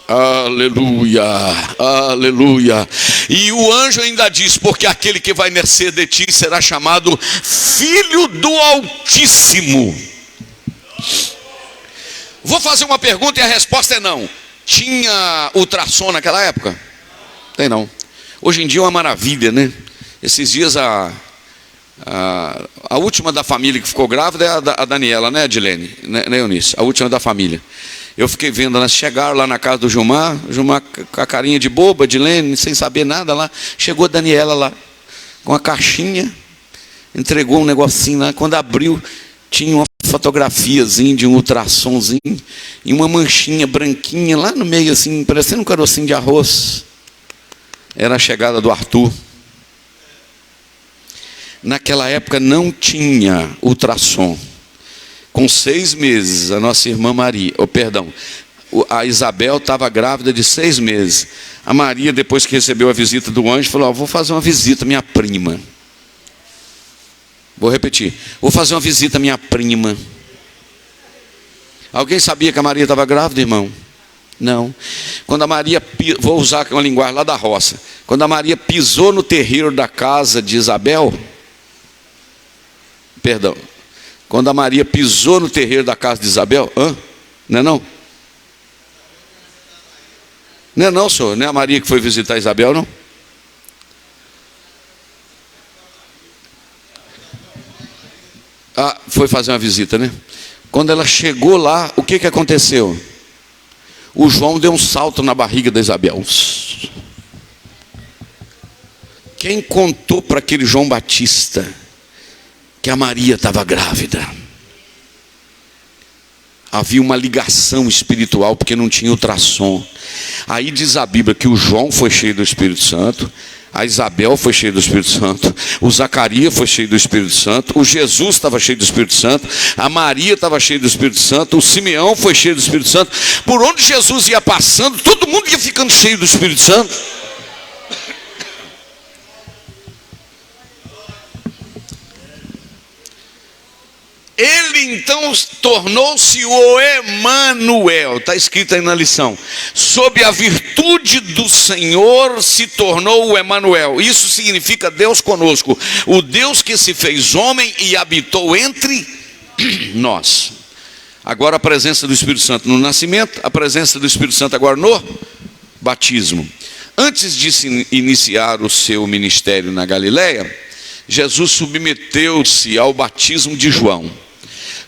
Aleluia, aleluia. E o anjo ainda diz: porque aquele que vai nascer de ti será chamado Filho do Altíssimo. Vou fazer uma pergunta e a resposta é não. Tinha ultrassom naquela época? Tem não. Hoje em dia é uma maravilha, né? Esses dias a última da família que ficou grávida é a Daniela, né, Adilene? Né, Eunice? A última da família. Eu fiquei vendo elas chegaram lá na casa do Gilmar com a carinha de boba, Adilene, sem saber nada lá. Chegou a Daniela lá, com a caixinha, entregou um negocinho lá. Quando abriu, tinha uma fotografiazinha de um ultrassomzinho e uma manchinha branquinha lá no meio, assim, parecendo um carocinho de arroz. Era a chegada do Arthur. Naquela época não tinha ultrassom. Com 6 meses, a nossa irmã Maria, a Isabel estava grávida de 6 meses. A Maria, depois que recebeu a visita do anjo, falou: vou fazer uma visita à minha prima. Vou repetir: vou fazer uma visita à minha prima. Alguém sabia que a Maria estava grávida, irmão? Não. Quando a Maria, vou usar uma linguagem lá da roça, quando a Maria pisou no terreiro da casa de Isabel, quando a Maria pisou no terreiro da casa de Isabel, não é não? Não é não, senhor? Não é a Maria que foi visitar Isabel, não? Foi fazer uma visita, né? Quando ela chegou lá, o que aconteceu? O João deu um salto na barriga da Isabel. Quem contou para aquele João Batista que a Maria estava grávida? Havia uma ligação espiritual, porque não tinha ultrassom. Aí diz a Bíblia que o João foi cheio do Espírito Santo, a Isabel foi cheia do Espírito Santo, o Zacarias foi cheio do Espírito Santo, o Jesus estava cheio do Espírito Santo, a Maria estava cheia do Espírito Santo, o Simeão foi cheio do Espírito Santo. Por onde Jesus ia passando, todo mundo ia ficando cheio do Espírito Santo. Ele então tornou-se o Emanuel, está escrito aí na lição. Sob a virtude do Senhor se tornou o Emanuel. Isso significa Deus conosco, o Deus que se fez homem e habitou entre nós. Agora a presença do Espírito Santo no nascimento, a presença do Espírito Santo agora no batismo. Antes de se iniciar o seu ministério na Galileia, Jesus submeteu-se ao batismo de João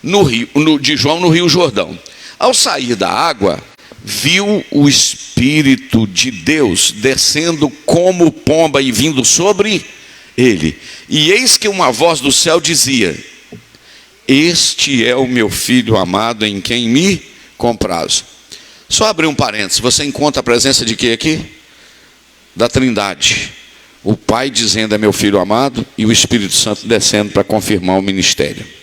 no Rio Jordão. Ao sair da água, viu o Espírito de Deus descendo como pomba e vindo sobre ele. E eis que uma voz do céu dizia: este é o meu filho amado, em quem me comprazo. Só abrir um parênteses, você encontra a presença de quem aqui? Da Trindade. O Pai dizendo: é meu filho amado, e o Espírito Santo descendo para confirmar o ministério.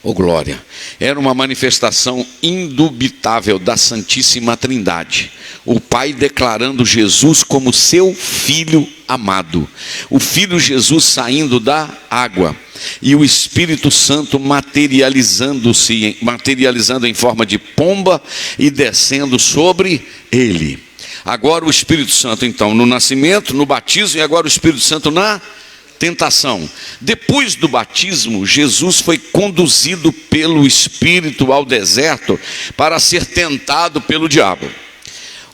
Oh glória! Era uma manifestação indubitável da Santíssima Trindade. O Pai declarando Jesus como seu filho amado. O Filho Jesus saindo da água. E o Espírito Santo materializando em forma de pomba e descendo sobre ele. Agora o Espírito Santo então no nascimento, no batismo, e agora o Espírito Santo na tentação. Depois do batismo, Jesus foi conduzido pelo Espírito ao deserto para ser tentado pelo diabo.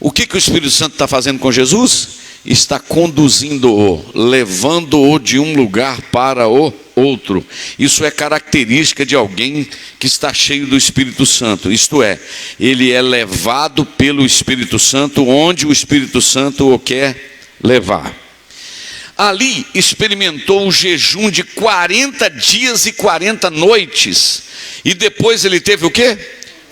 O que o Espírito Santo está fazendo com Jesus? Está conduzindo-o, levando-o de um lugar para o outro. Isso é característica de alguém que está cheio do Espírito Santo. Isto é, ele é levado pelo Espírito Santo onde o Espírito Santo o quer levar. Ali experimentou o jejum de 40 dias e 40 noites. E depois ele teve o quê?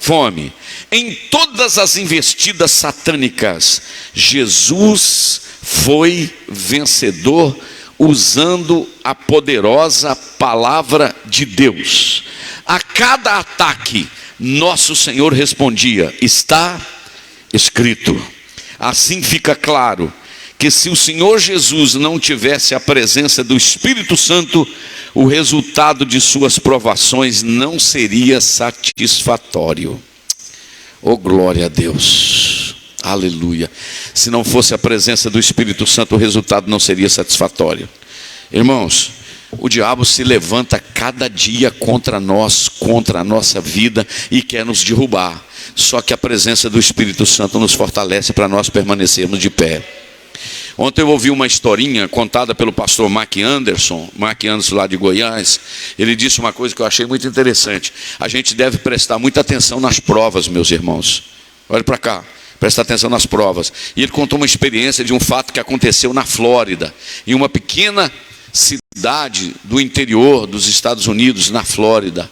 Fome. Em todas as investidas satânicas, Jesus foi vencedor usando a poderosa palavra de Deus. A cada ataque, nosso Senhor respondia: está escrito. Assim fica claro que se o Senhor Jesus não tivesse a presença do Espírito Santo, o resultado de suas provações não seria satisfatório. Oh, glória a Deus, aleluia. Se não fosse a presença do Espírito Santo, o resultado não seria satisfatório. Irmãos, o diabo se levanta cada dia contra nós, contra a nossa vida, e quer nos derrubar. Só que a presença do Espírito Santo nos fortalece para nós permanecermos de pé. Ontem eu ouvi uma historinha contada pelo pastor Mark Anderson lá de Goiás. Ele disse uma coisa que eu achei muito interessante. A gente deve prestar muita atenção nas provas, meus irmãos. Olha para cá, presta atenção nas provas. E ele contou uma experiência de um fato que aconteceu na Flórida, em uma pequena cidade do interior dos Estados Unidos, na Flórida.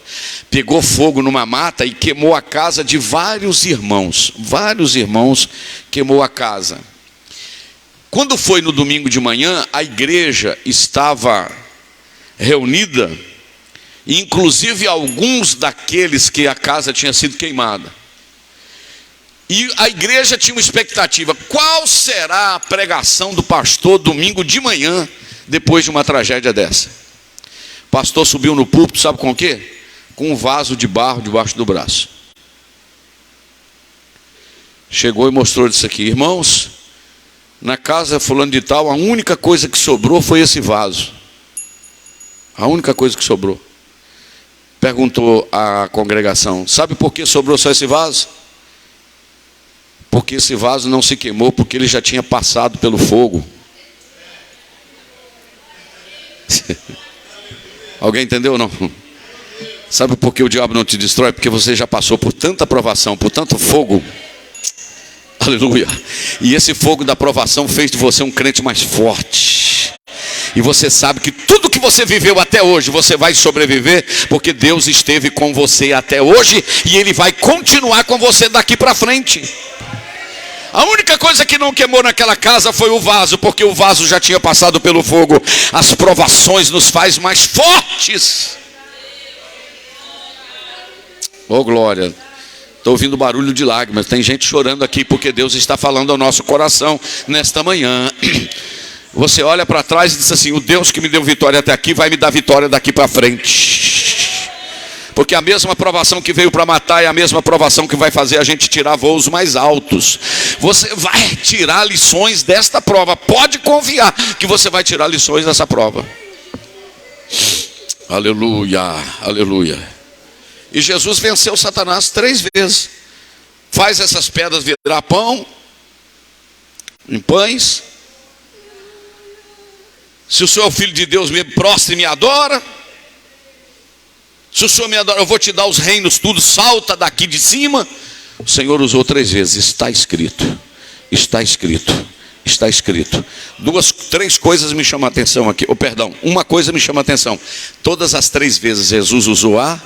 Pegou fogo numa mata e queimou a casa de vários irmãos. Vários irmãos queimou a casa. Quando foi no domingo de manhã, a igreja estava reunida, inclusive alguns daqueles que a casa tinha sido queimada. E a igreja tinha uma expectativa: qual será a pregação do pastor domingo de manhã, depois de uma tragédia dessa? O pastor subiu no púlpito, sabe com o quê? Com um vaso de barro debaixo do braço. Chegou e mostrou isso aqui: irmãos, na casa fulano de tal, a única coisa que sobrou foi esse vaso. A única coisa que sobrou. Perguntou à congregação: sabe por que sobrou só esse vaso? Porque esse vaso não se queimou, porque ele já tinha passado pelo fogo. Alguém entendeu ou não? Sabe por que o diabo não te destrói? Porque você já passou por tanta provação, por tanto fogo. Aleluia. E esse fogo da provação fez de você um crente mais forte. E você sabe que tudo que você viveu até hoje, você vai sobreviver, porque Deus esteve com você até hoje, e Ele vai continuar com você daqui para frente. A única coisa que não queimou naquela casa foi o vaso, porque o vaso já tinha passado pelo fogo. As provações nos fazem mais fortes. Oh, glória. Estou ouvindo barulho de lágrimas. Tem gente chorando aqui porque Deus está falando ao nosso coração nesta manhã. Você olha para trás e diz assim: o Deus que me deu vitória até aqui vai me dar vitória daqui para frente. Porque a mesma provação que veio para matar é a mesma provação que vai fazer a gente tirar voos mais altos. Você vai tirar lições desta prova. Pode confiar que você vai tirar lições dessa prova. Aleluia, aleluia. E Jesus venceu Satanás 3 vezes. Faz essas pedras virar pão, em pães. Se o Senhor é o Filho de Deus, me prostre e me adora. Se o Senhor me adora, eu vou te dar os reinos tudo, salta daqui de cima. O Senhor usou 3 vezes: está escrito, está escrito, está escrito. 3 coisas me chamam a atenção aqui. Uma coisa me chama a atenção. Todas as 3 vezes Jesus usou a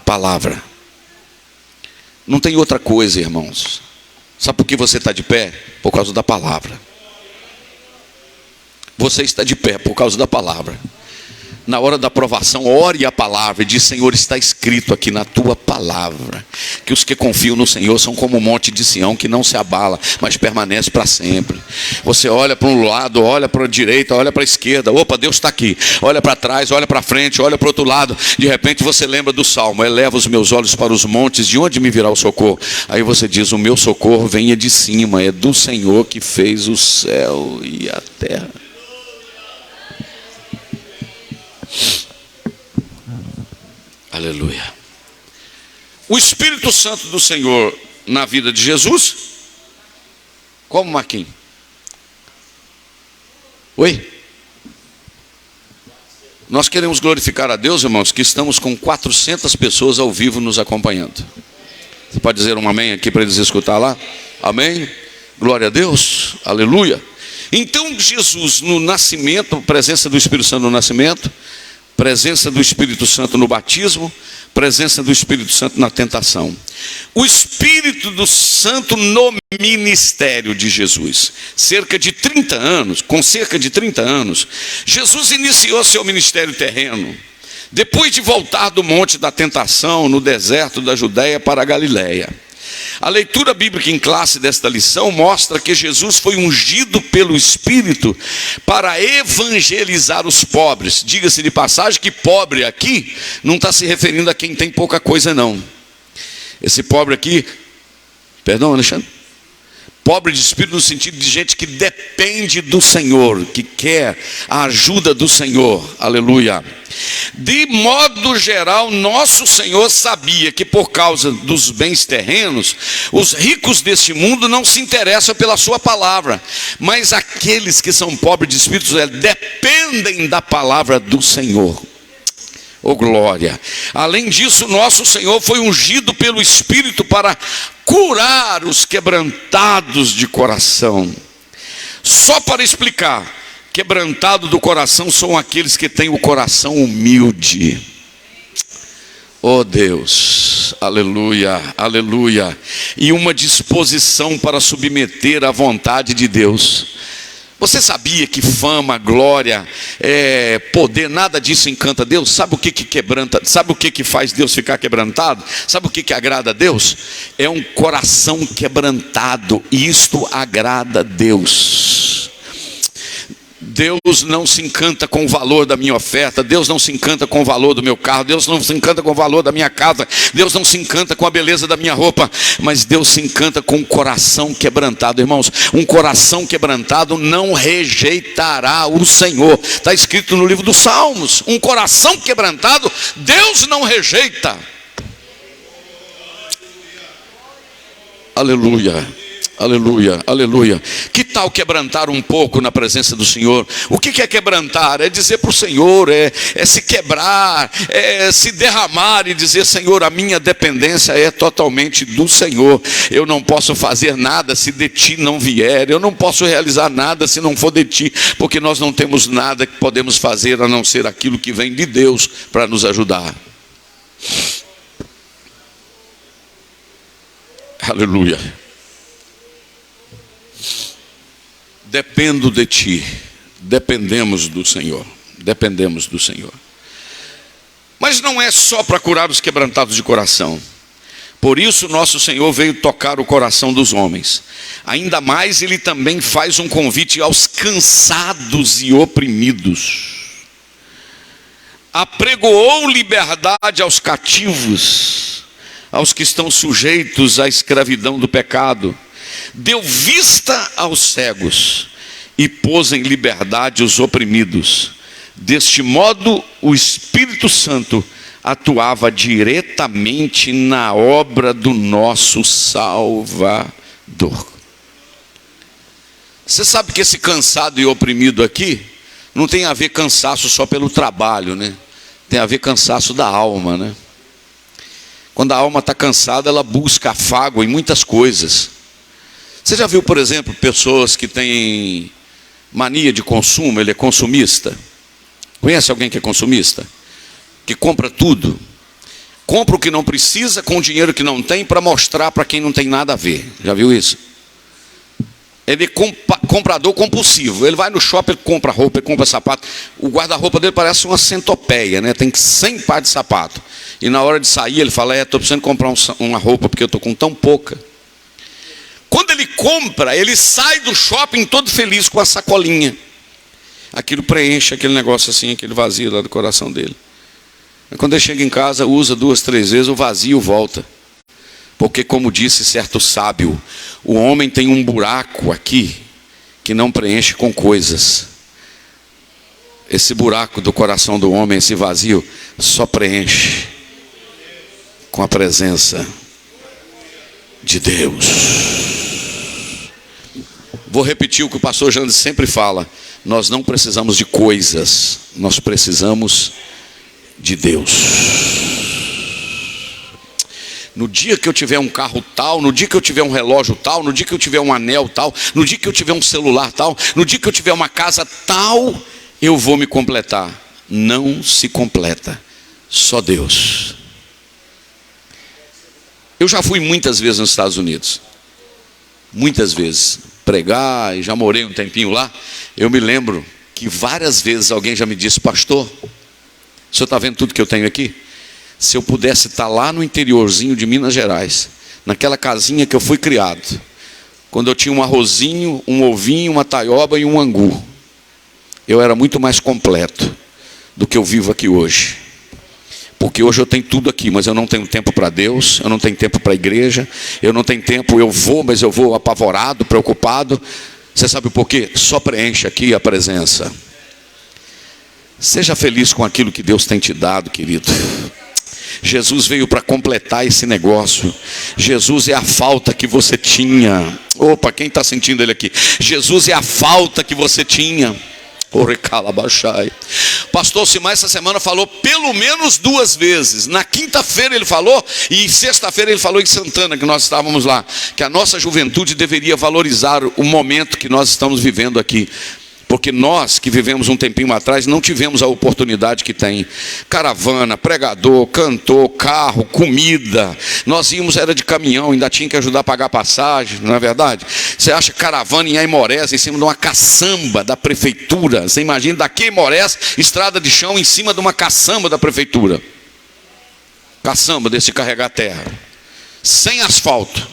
palavra. Não tem outra coisa, irmãos. Sabe por que você está de pé? Por causa da palavra. Você está de pé por causa da palavra. Na hora da provação, ore a palavra e diz: Senhor, está escrito aqui na tua palavra que os que confiam no Senhor são como o monte de Sião, que não se abala, mas permanece para sempre. Você olha para um lado, olha para a direita, olha para a esquerda. Opa, Deus está aqui. Olha para trás, olha para frente, olha para o outro lado. De repente você lembra do Salmo: eleva os meus olhos para os montes, de onde me virá o socorro? Aí você diz: o meu socorro vem de cima, é do Senhor que fez o céu e a terra. Aleluia. O Espírito Santo do Senhor na vida de Jesus, como, Marquinhos? Oi? Nós queremos glorificar a Deus, irmãos, que estamos com 400 pessoas ao vivo nos acompanhando. Você pode dizer um amém aqui para eles escutar lá? Amém? Glória a Deus, aleluia. Então Jesus no nascimento, presença do Espírito Santo no nascimento, presença do Espírito Santo no batismo, presença do Espírito Santo na tentação. O Espírito do Santo no ministério de Jesus. Com cerca de 30 anos, Jesus iniciou seu ministério terreno. Depois de voltar do monte da tentação, no deserto da Judéia para a Galiléia. A leitura bíblica em classe desta lição mostra que Jesus foi ungido pelo Espírito para evangelizar os pobres. Diga-se de passagem que pobre aqui não está se referindo a quem tem pouca coisa não. Esse pobre aqui, perdão Alexandre, pobre de espírito no sentido de gente que depende do Senhor, que quer a ajuda do Senhor, aleluia. De modo geral, nosso Senhor sabia que por causa dos bens terrenos, os ricos deste mundo não se interessam pela sua palavra, mas aqueles que são pobres de espírito dependem da palavra do Senhor. Oh glória! Além disso, nosso Senhor foi ungido pelo Espírito para curar os quebrantados de coração. Só para explicar, quebrantado do coração são aqueles que têm o coração humilde. Oh Deus, aleluia, aleluia. E uma disposição para submeter à vontade de Deus. Você sabia que fama, glória, poder, nada disso encanta Deus? Sabe o que quebranta? Sabe o que faz Deus ficar quebrantado? Sabe o que agrada a Deus? É um coração quebrantado, e isto agrada a Deus. Deus não se encanta com o valor da minha oferta, Deus não se encanta com o valor do meu carro, Deus não se encanta com o valor da minha casa, Deus não se encanta com a beleza da minha roupa, mas Deus se encanta com um coração quebrantado. Irmãos, um coração quebrantado não rejeitará o Senhor. Está escrito no livro dos Salmos, um coração quebrantado Deus não rejeita. Aleluia. Aleluia, aleluia. Que tal quebrantar um pouco na presença do Senhor? O que é quebrantar? É dizer para o Senhor, é se quebrar, é se derramar e dizer: Senhor, a minha dependência é totalmente do Senhor. Eu não posso fazer nada se de Ti não vier. Eu não posso realizar nada se não for de Ti, porque nós não temos nada que podemos fazer a não ser aquilo que vem de Deus para nos ajudar. Aleluia. Dependo de Ti, dependemos do Senhor, dependemos do Senhor. Mas não é só para curar os quebrantados de coração. Por isso nosso Senhor veio tocar o coração dos homens. Ainda mais Ele também faz um convite aos cansados e oprimidos. Apregoou liberdade aos cativos, aos que estão sujeitos à escravidão do pecado. Deu vista aos cegos e pôs em liberdade os oprimidos. Deste modo, o Espírito Santo atuava diretamente na obra do nosso Salvador. Você sabe que esse cansado e oprimido aqui não tem a ver cansaço só pelo trabalho, né? Tem a ver cansaço da alma, né? Quando a alma está cansada, ela busca afago em muitas coisas. Você já viu, por exemplo, pessoas que têm mania de consumo? Ele é consumista. Conhece alguém que é consumista? Que compra tudo. Compra o que não precisa com o dinheiro que não tem para mostrar para quem não tem nada a ver. Já viu isso? Ele é comprador compulsivo. Ele vai no shopping, ele compra roupa, ele compra sapato. O guarda-roupa dele parece uma centopeia, né? Tem 100 pares de sapato. E na hora de sair ele fala: estou precisando comprar uma roupa porque eu estou com tão pouca. Quando ele compra, ele sai do shopping todo feliz com a sacolinha. Aquilo preenche aquele negócio assim, aquele vazio lá do coração dele. Quando ele chega em casa, usa 2, 3 vezes, o vazio volta. Porque, como disse certo sábio, o homem tem um buraco aqui que não preenche com coisas. Esse buraco do coração do homem, esse vazio, só preenche com a presença de Deus. Vou repetir o que o pastor Jandes sempre fala: nós não precisamos de coisas, nós precisamos de Deus. No dia que eu tiver um carro tal, no dia que eu tiver um relógio tal, no dia que eu tiver um anel tal, no dia que eu tiver um celular tal, no dia que eu tiver uma casa tal, eu vou me completar. Não se completa, só Deus. Eu já fui muitas vezes nos Estados Unidos, muitas vezes, pregar, e já morei um tempinho lá. Eu me lembro que várias vezes alguém já me disse: pastor, o senhor está vendo tudo que eu tenho aqui? Se eu pudesse estar lá no interiorzinho de Minas Gerais, naquela casinha que eu fui criado, quando eu tinha um arrozinho, um ovinho, uma taioba e um angu, eu era muito mais completo do que eu vivo aqui hoje. Porque hoje eu tenho tudo aqui, mas eu não tenho tempo para Deus, eu não tenho tempo para a igreja, eu não tenho tempo, eu vou, mas eu vou apavorado, preocupado. Você sabe por quê? Só preenche aqui a presença. Seja feliz com aquilo que Deus tem te dado, querido. Jesus veio para completar esse negócio. Jesus é a falta que você tinha. Opa, quem está sentindo ele aqui? Jesus é a falta que você tinha. Pastor Simar essa semana falou pelo menos 2 vezes. Na quinta-feira ele falou, e sexta-feira ele falou em Santana, que nós estávamos lá, que a nossa juventude deveria valorizar o momento que nós estamos vivendo aqui. Porque nós que vivemos um tempinho atrás não tivemos a oportunidade que tem. Caravana, pregador, cantor, carro, comida. Nós íamos, era de caminhão, ainda tinha que ajudar a pagar passagem, não é verdade? Você acha caravana em Aimorés, em cima de uma caçamba da prefeitura. Você imagina daqui a Aimorés, estrada de chão em cima de uma caçamba da prefeitura. Caçamba desse carregar terra. Sem asfalto.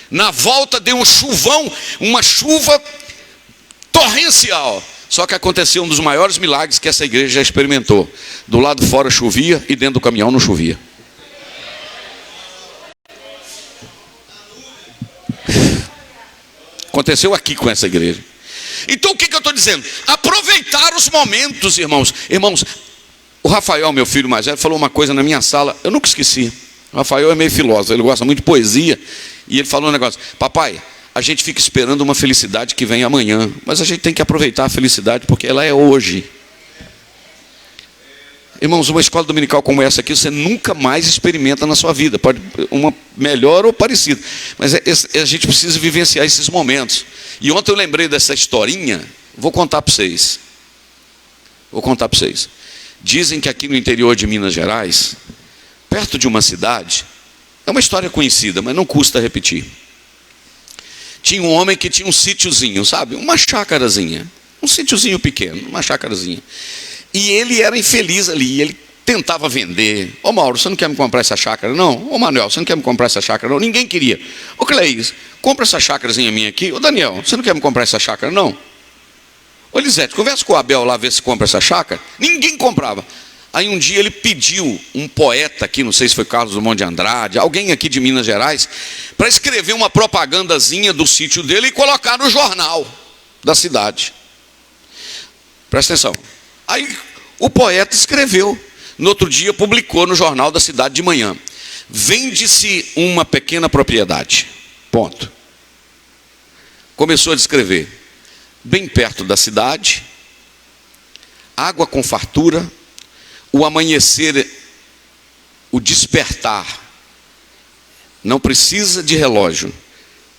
Na volta deu um chuvão, uma chuva torrencial. Só que aconteceu um dos maiores milagres que essa igreja já experimentou. Do lado de fora chovia e dentro do caminhão não chovia. Aconteceu aqui com essa igreja. Então o que eu estou dizendo? Aproveitar os momentos, irmãos. Irmãos, o Rafael, meu filho mais velho, falou uma coisa na minha sala, eu nunca esqueci. O Rafael é meio filósofo, ele gosta muito de poesia. E ele falou um negócio: papai, a gente fica esperando uma felicidade que vem amanhã, mas a gente tem que aproveitar a felicidade porque ela é hoje. Irmãos, uma escola dominical como essa aqui você nunca mais experimenta na sua vida. Pode uma melhor ou parecida, mas a gente precisa vivenciar esses momentos. E ontem eu lembrei dessa historinha. Vou contar para vocês. Dizem que aqui no interior de Minas Gerais, perto de uma cidade, é uma história conhecida, mas não custa repetir. Tinha um homem que tinha um sítiozinho, sabe? Uma chácarazinha. Um sítiozinho pequeno, uma chácarazinha. E ele era infeliz ali. Ele tentava vender. Ô Mauro, você não quer me comprar essa chácara? Não. Ô Manuel, você não quer me comprar essa chácara? Não. Ninguém queria. Ô Cleís, compra essa chácarazinha minha aqui. Ô Daniel, você não quer me comprar essa chácara? Não. Ô Elisete, conversa com o Abel lá, ver se compra essa chácara. Ninguém comprava. Aí um dia ele pediu um poeta aqui, não sei se foi Carlos Drummond de Andrade, alguém aqui de Minas Gerais, para escrever uma propagandazinha do sítio dele e colocar no jornal da cidade. Presta atenção. Aí o poeta escreveu, no outro dia publicou no jornal da cidade de manhã: vende-se uma pequena propriedade. Ponto. Começou a descrever: bem perto da cidade, água com fartura, o amanhecer, o despertar, não precisa de relógio,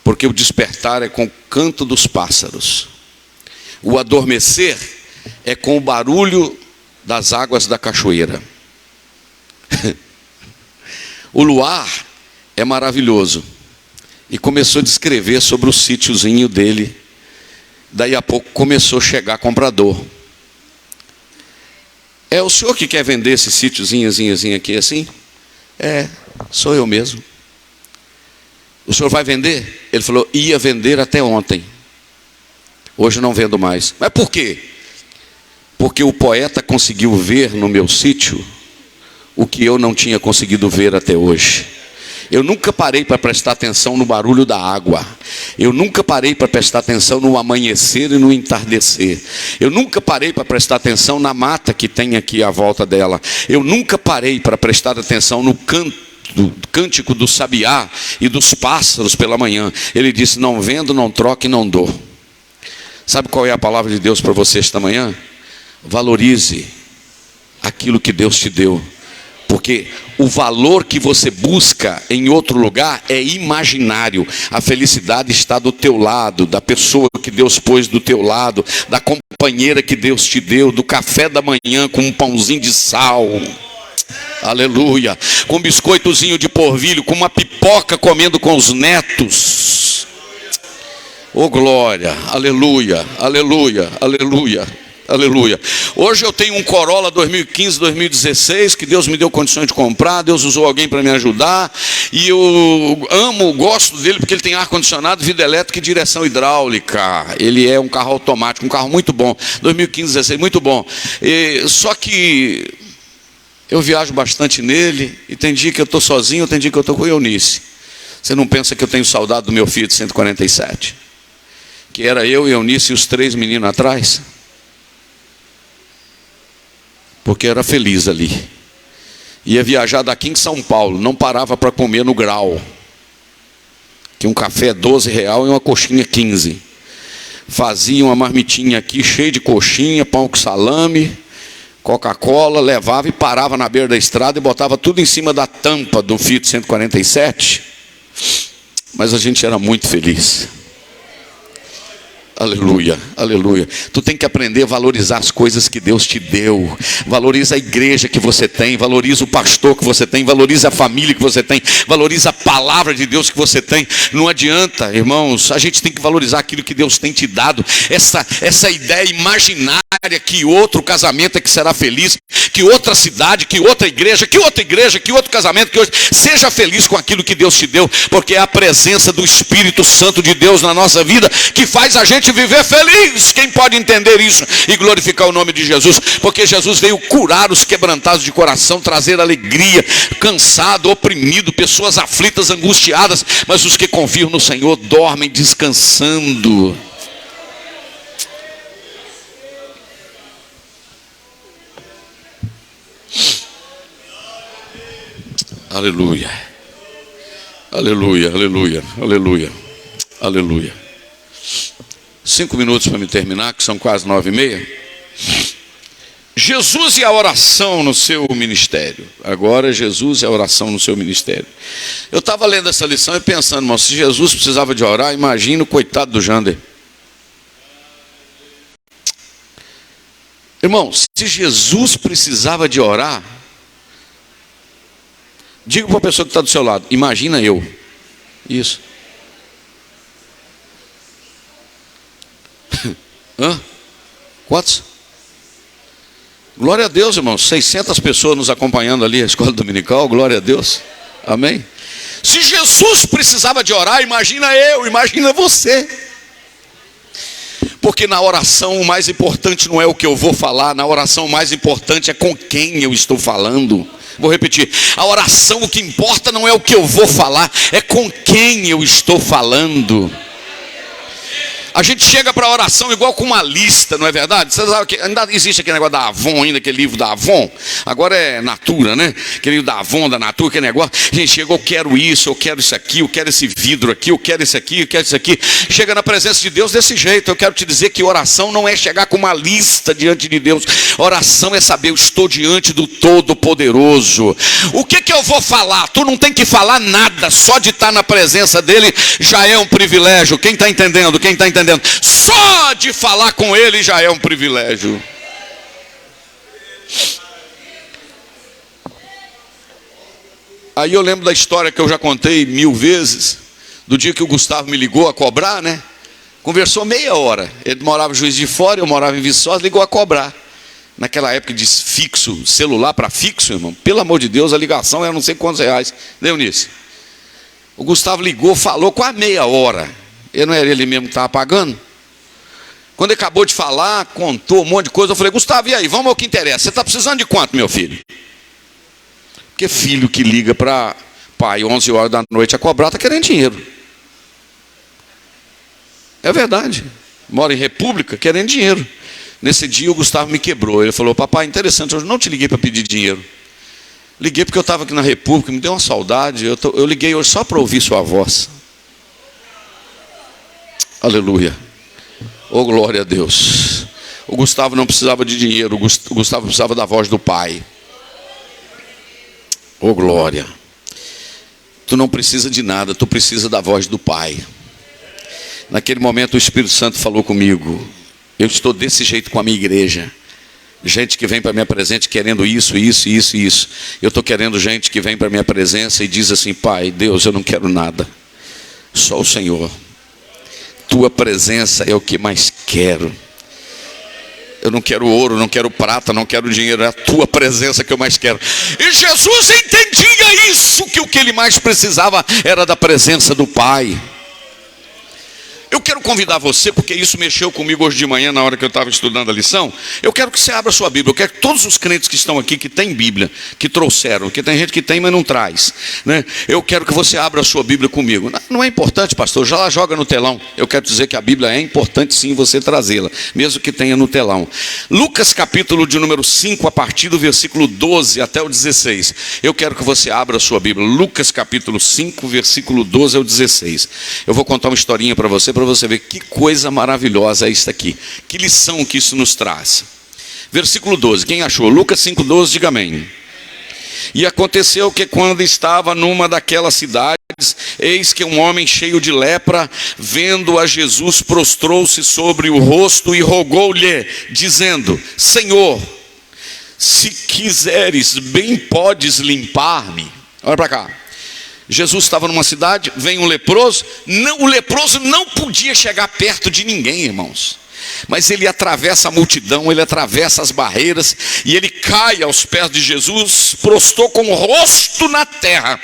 porque o despertar é com o canto dos pássaros. O adormecer é com o barulho das águas da cachoeira. O luar é maravilhoso. E começou a descrever sobre o sítiozinho dele. Daí a pouco começou a chegar comprador. É o senhor que quer vender esse sítiozinho aqui assim? É, sou eu mesmo. O senhor vai vender? Ele falou: ia vender até ontem. Hoje não vendo mais. Mas por quê? Porque o poeta conseguiu ver no meu sítio o que eu não tinha conseguido ver até hoje. Eu nunca parei para prestar atenção no barulho da água. Eu nunca parei para prestar atenção no amanhecer e no entardecer. Eu nunca parei para prestar atenção na mata que tem aqui à volta dela. Eu nunca parei para prestar atenção no cântico do sabiá e dos pássaros pela manhã. Ele disse: não vendo, não troco e não dou. Sabe qual é a palavra de Deus para você esta manhã? Valorize aquilo que Deus te deu, porque Porque o valor que você busca em outro lugar é imaginário. A felicidade está do teu lado, da pessoa que Deus pôs do teu lado, da companheira que Deus te deu, do café da manhã com um pãozinho de sal. Aleluia. Com um biscoitozinho de polvilho, com uma pipoca comendo com os netos. Oh glória, aleluia, aleluia, aleluia, aleluia. Hoje eu tenho um Corolla 2015, 2016, que Deus me deu condições de comprar, Deus usou alguém para me ajudar, e eu gosto dele porque ele tem ar-condicionado, vidro elétrico e direção hidráulica. Ele é um carro automático, um carro muito bom, 2015, 2016, muito bom. Só que eu viajo bastante nele, e tem dia que eu estou sozinho, tem dia que eu estou com Eunice. Você não pensa que eu tenho saudade do meu Fiat 147? Que era eu e Eunice e os 3 meninos atrás? Porque era feliz ali. Ia viajar daqui em São Paulo, não parava para comer no Grau, que um café é R$12 e uma coxinha 15. Fazia uma marmitinha aqui, cheia de coxinha, pão com salame, Coca-Cola, levava e parava na beira da estrada e botava tudo em cima da tampa do Fiat 147. Mas a gente era muito feliz. Aleluia, aleluia. Tu tem que aprender a valorizar as coisas que Deus te deu. Valoriza a igreja que você tem, valoriza o pastor que você tem, valoriza a família que você tem, valoriza a palavra de Deus que você tem. Não adianta, irmãos, a gente tem que valorizar aquilo que Deus tem te dado. Essa ideia imaginária que outro casamento é que será feliz, que outra cidade, que outra igreja, que outro casamento, que hoje seja feliz com aquilo que Deus te deu, porque é a presença do Espírito Santo de Deus na nossa vida que faz a gente viver feliz. Quem pode entender isso e glorificar o nome de Jesus? Porque Jesus veio curar os quebrantados de coração, trazer alegria, cansado, oprimido, pessoas aflitas, angustiadas, mas os que confiam no Senhor dormem descansando. Aleluia, aleluia, aleluia, aleluia, aleluia. 5 minutos para me terminar, que são quase 9h30. Jesus e a oração no seu ministério. Agora Jesus e a oração no seu ministério. Eu estava lendo essa lição e pensando, irmão, se Jesus precisava de orar, imagina o coitado do Jander. Irmão, se Jesus precisava de orar, diga para a pessoa que está do seu lado, imagina eu. Isso. Hã? Quantos? Glória a Deus, irmãos. 600 pessoas nos acompanhando ali, a escola dominical. Glória a Deus. Amém. Se Jesus precisava de orar, imagina eu, imagina você. Porque na oração o mais importante não é o que eu vou falar, na oração o mais importante é com quem eu estou falando. Vou repetir, a oração o que importa não é o que eu vou falar, é com quem eu estou falando. A gente chega para a oração igual com uma lista, não é verdade? Você sabe que ainda existe aquele negócio da Avon, ainda aquele livro da Avon. Agora é Natura, né? Aquele livro da Avon, da Natura, aquele negócio. A gente chega, eu quero isso aqui, eu quero esse vidro aqui, eu quero isso aqui, eu quero isso aqui. Chega na presença de Deus desse jeito. Eu quero te dizer que oração não é chegar com uma lista diante de Deus. Oração é saber, eu estou diante do Todo-Poderoso. O que eu vou falar? Tu não tem que falar nada, só de estar na presença dele já é um privilégio. Quem está entendendo? Quem está entendendo? Só de falar com ele já é um privilégio. Aí eu lembro da história que eu já contei 1000 vezes, do dia que o Gustavo me ligou a cobrar, né? Conversou meia hora. Ele morava em Juiz de Fora, eu morava em Viçosa, ligou a cobrar. Naquela época de fixo, celular para fixo, irmão, pelo amor de Deus, a ligação era não sei quantos reais. Deu nisso. O Gustavo ligou, falou quase meia hora. Eu não era ele mesmo que estava pagando. Quando ele acabou de falar, contou um monte de coisa, eu falei, Gustavo, e aí, vamos ao que interessa. Você está precisando de quanto, meu filho? Porque filho que liga para pai 11 horas da noite a cobrar, está querendo dinheiro. É verdade. Mora em República, querendo dinheiro. Nesse dia o Gustavo me quebrou. Ele falou, papai, interessante, eu não te liguei para pedir dinheiro. Liguei porque eu estava aqui na República, me deu uma saudade. Eu liguei hoje só para ouvir sua voz. Aleluia. Oh, glória a Deus. O Gustavo não precisava de dinheiro, o Gustavo precisava da voz do pai. Oh glória. Tu não precisa de nada, tu precisa da voz do Pai. Naquele momento o Espírito Santo falou comigo. Eu estou desse jeito com a minha igreja. Gente que vem para a minha presença querendo isso. Eu estou querendo gente que vem para a minha presença e diz assim: Pai, Deus, eu não quero nada, só o Senhor. Tua presença é o que mais quero. Eu não quero ouro, não quero prata, não quero dinheiro. É a tua presença que eu mais quero. E Jesus entendia isso, que o que ele mais precisava era da presença do Pai. Eu quero convidar você, porque isso mexeu comigo hoje de manhã, na hora que eu estava estudando a lição. Eu quero que você abra a sua Bíblia. Eu quero que todos os crentes que estão aqui, que têm Bíblia, que trouxeram, porque tem gente que tem, mas não traz, né? Eu quero que você abra a sua Bíblia comigo. Não é importante, pastor, já lá joga no telão. Eu quero dizer que a Bíblia é importante sim você trazê-la, mesmo que tenha no telão. Lucas capítulo de número 5, a partir do versículo 12 até o 16. Eu quero que você abra a sua Bíblia. Lucas capítulo 5, versículo 12 ao 16. Eu vou contar uma historinha para você ver que coisa maravilhosa é isso aqui. Que lição que isso nos traz. Versículo 12, quem achou? Lucas 5,12, diga amém. E aconteceu que quando estava numa daquelas cidades, eis que um homem cheio de lepra, vendo a Jesus, prostrou-se sobre o rosto e rogou-lhe, dizendo: Senhor, se quiseres, bem podes limpar-me. Olha para cá. Jesus estava numa cidade, vem um leproso. O leproso não podia chegar perto de ninguém, irmãos. Mas ele atravessa a multidão, ele atravessa as barreiras, e ele cai aos pés de Jesus, prostrou com o rosto na terra,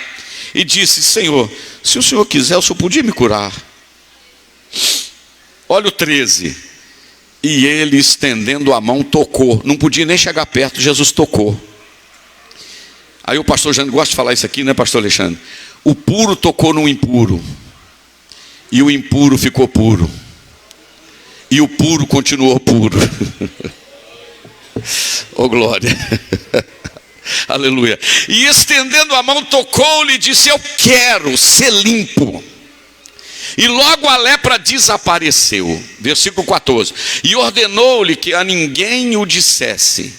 e disse: Senhor, se o Senhor quiser, o Senhor podia me curar. Olha o 13. E ele, estendendo a mão, tocou. Não podia nem chegar perto, Jesus tocou. Aí o pastor Jânio gosta de falar isso aqui, né, pastor Alexandre? O puro tocou no impuro, e o impuro ficou puro, e o puro continuou puro. Oh glória. Aleluia. E estendendo a mão, tocou-lhe e disse: eu quero ser limpo. E logo a lepra desapareceu. Versículo 14. E ordenou-lhe que a ninguém o dissesse,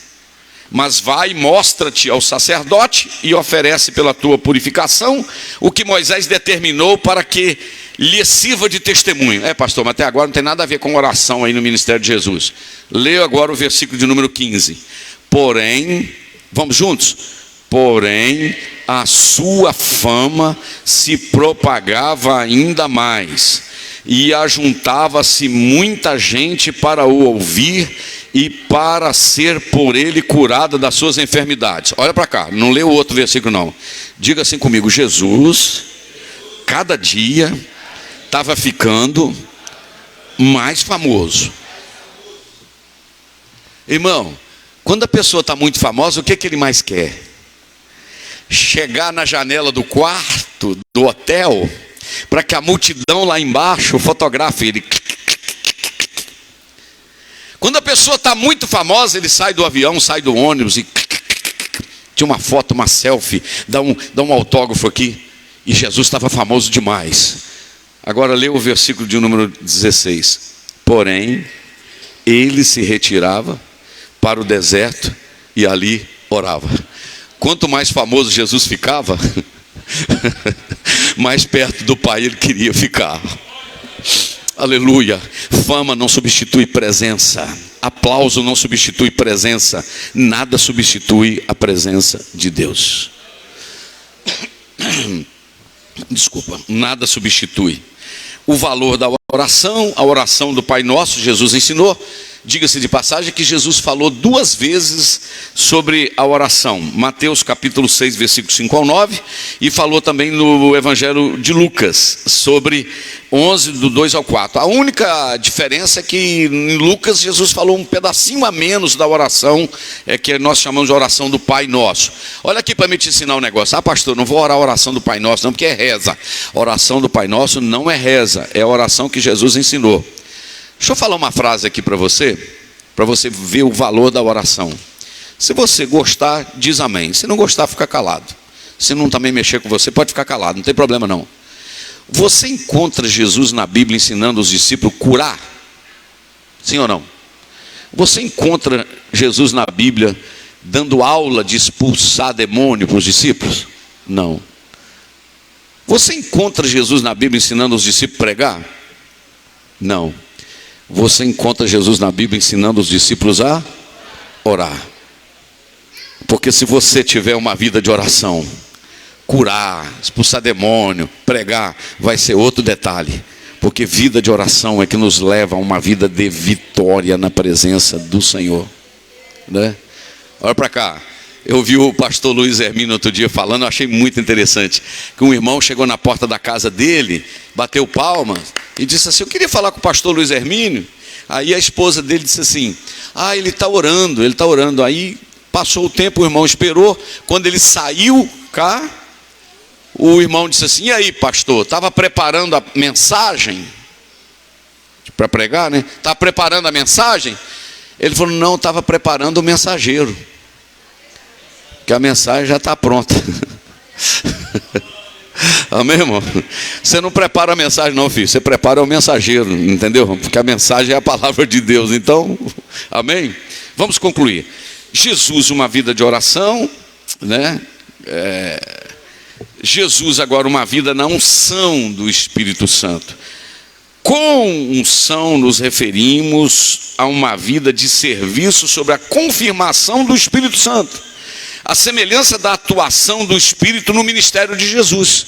mas vai, mostra-te ao sacerdote e oferece pela tua purificação o que Moisés determinou para que lhe sirva de testemunho. Pastor, mas até agora não tem nada a ver com oração aí no ministério de Jesus. Leia agora o versículo de número 15. Porém, vamos juntos? Porém, a sua fama se propagava ainda mais, e ajuntava-se muita gente para o ouvir e para ser por ele curada das suas enfermidades. Olha para cá, não lê o outro versículo não. Diga assim comigo: Jesus, cada dia, estava ficando mais famoso. Irmão, quando a pessoa está muito famosa, o que ele mais quer? Chegar na janela do quarto, do hotel, para que a multidão lá embaixo fotografe ele. Quando a pessoa está muito famosa, ele sai do avião, sai do ônibus e tira uma foto, uma selfie, dá um autógrafo aqui. E Jesus estava famoso demais. Agora lê o versículo de número 16. Porém, ele se retirava para o deserto e ali orava. Quanto mais famoso Jesus ficava, mais perto do Pai ele queria ficar. Aleluia. Fama não substitui presença, aplauso não substitui presença, nada substitui a presença de Deus. Desculpa, nada substitui. O valor da oração, a oração do Pai Nosso, Jesus ensinou. Diga-se de passagem que Jesus falou 2 vezes sobre a oração. Mateus capítulo 6, versículo 5 ao 9. E falou também no Evangelho de Lucas, sobre 11, do 2 ao 4. A única diferença é que em Lucas Jesus falou um pedacinho a menos da oração, que nós chamamos de oração do Pai Nosso. Olha aqui para me te ensinar um negócio. Pastor, não vou orar a oração do Pai Nosso não, porque é reza. A oração do Pai Nosso não é reza, é a oração que Jesus ensinou. Deixa eu falar uma frase aqui para você ver o valor da oração. Se você gostar, diz amém. Se não gostar, fica calado. Se não também mexer com você, pode ficar calado, não tem problema não. Você encontra Jesus na Bíblia ensinando os discípulos a curar? Sim ou não? Você encontra Jesus na Bíblia dando aula de expulsar demônio para os discípulos? Não. Você encontra Jesus na Bíblia ensinando os discípulos a pregar? Não. Você encontra Jesus na Bíblia ensinando os discípulos a orar. Porque se você tiver uma vida de oração, curar, expulsar demônio, pregar, vai ser outro detalhe. Porque vida de oração é que nos leva a uma vida de vitória na presença do Senhor, né? Olha para cá. Eu vi o pastor Luiz Hermínio outro dia falando, eu achei muito interessante, que um irmão chegou na porta da casa dele, bateu palmas e disse assim: eu queria falar com o pastor Luiz Hermínio. Aí a esposa dele disse assim: ele está orando, ele está orando. Aí passou o tempo, o irmão esperou. Quando ele saiu cá, o irmão disse assim: e aí, pastor, estava preparando a mensagem para pregar, né? Estava preparando a mensagem? Ele falou: não, estava preparando o mensageiro, que a mensagem já está pronta. Amém, irmão? Você não prepara a mensagem não, filho. Você prepara o mensageiro, entendeu? Porque a mensagem é a palavra de Deus. Então, amém? Vamos concluir. Jesus, uma vida de oração, né? Jesus agora uma vida na unção do Espírito Santo. Com unção nos referimos a uma vida de serviço sobre a confirmação do Espírito Santo, a semelhança da atuação do Espírito no ministério de Jesus.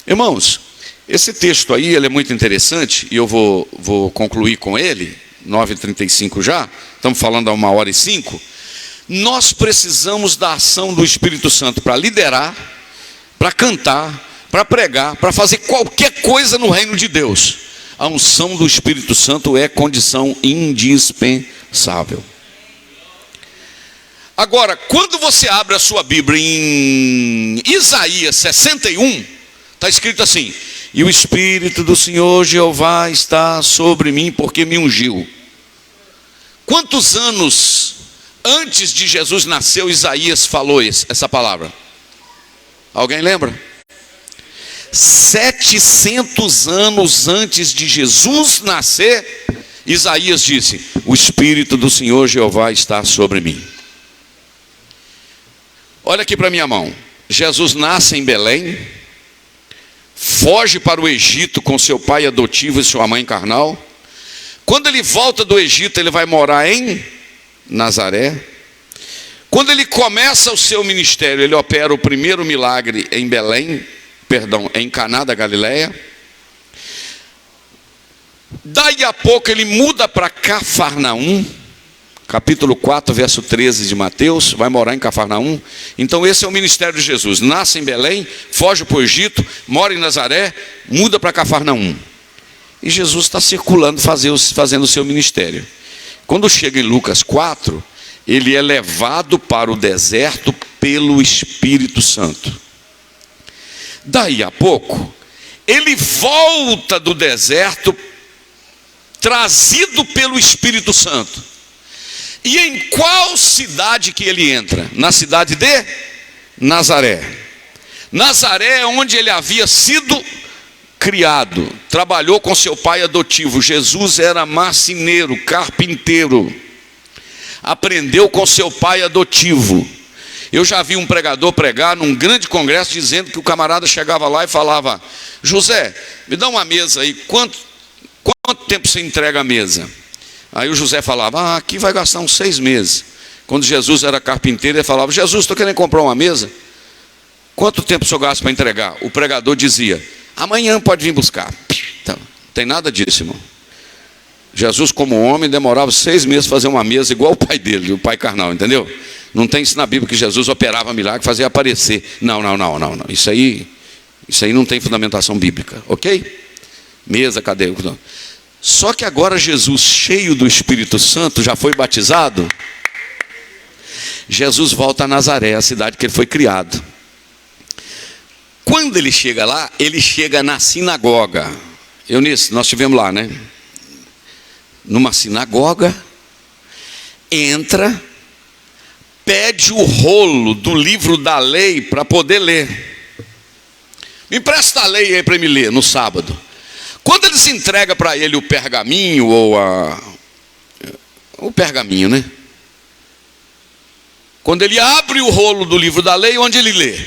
Irmãos, esse texto aí ele é muito interessante e eu vou concluir com ele, 9h35 já, estamos falando a 1h05. Nós precisamos da ação do Espírito Santo para liderar, para cantar, para pregar, para fazer qualquer coisa no reino de Deus. A unção do Espírito Santo é condição indispensável. Agora, quando você abre a sua Bíblia em Isaías 61, está escrito assim: e o Espírito do Senhor Jeová está sobre mim, porque me ungiu. Quantos anos antes de Jesus nascer, Isaías falou essa palavra? Alguém lembra? 700 anos antes de Jesus nascer, Isaías disse: o Espírito do Senhor Jeová está sobre mim. Olha aqui para minha mão. Jesus nasce em Belém, foge para o Egito com seu pai adotivo e sua mãe carnal. Quando ele volta do Egito, ele vai morar em Nazaré. Quando ele começa o seu ministério, ele opera o primeiro milagre em em Caná da Galileia. Daí a pouco ele muda para Cafarnaum, capítulo 4, verso 13 de Mateus, vai morar em Cafarnaum. Então esse é o ministério de Jesus. Nasce em Belém, foge para o Egito, mora em Nazaré, muda para Cafarnaum. E Jesus está circulando, fazendo o seu ministério. Quando chega em Lucas 4, ele é levado para o deserto pelo Espírito Santo. Daí a pouco, ele volta do deserto, trazido pelo Espírito Santo. E em qual cidade que ele entra? Na cidade de Nazaré. Nazaré é onde ele havia sido criado, trabalhou com seu pai adotivo. Jesus era marceneiro, carpinteiro, aprendeu com seu pai adotivo. Eu já vi um pregador pregar num grande congresso dizendo que o camarada chegava lá e falava: José, me dá uma mesa aí, quanto tempo você entrega a mesa? Aí o José falava: aqui vai gastar uns 6 meses. Quando Jesus era carpinteiro, ele falava: Jesus, estou querendo comprar uma mesa, quanto tempo o senhor gasta para entregar? O pregador dizia: amanhã pode vir buscar. Então, não tem nada disso, irmão. Jesus, como homem, demorava 6 meses para fazer uma mesa igual o pai dele, o pai carnal, entendeu? Não tem isso na Bíblia que Jesus operava milagre, fazia aparecer. Não. Isso aí não tem fundamentação bíblica, ok? Mesa, cadê? Só que agora Jesus, cheio do Espírito Santo, já foi batizado. Jesus volta a Nazaré, a cidade que ele foi criado. Quando ele chega lá, ele chega na sinagoga. Eunice, nós estivemos lá, né? Numa sinagoga, entra, pede o rolo do livro da lei para poder ler. Me empresta a lei aí para me ler no sábado. Quando eles entregam para ele o pergaminho, o pergaminho, né? Quando ele abre o rolo do livro da lei, onde ele lê?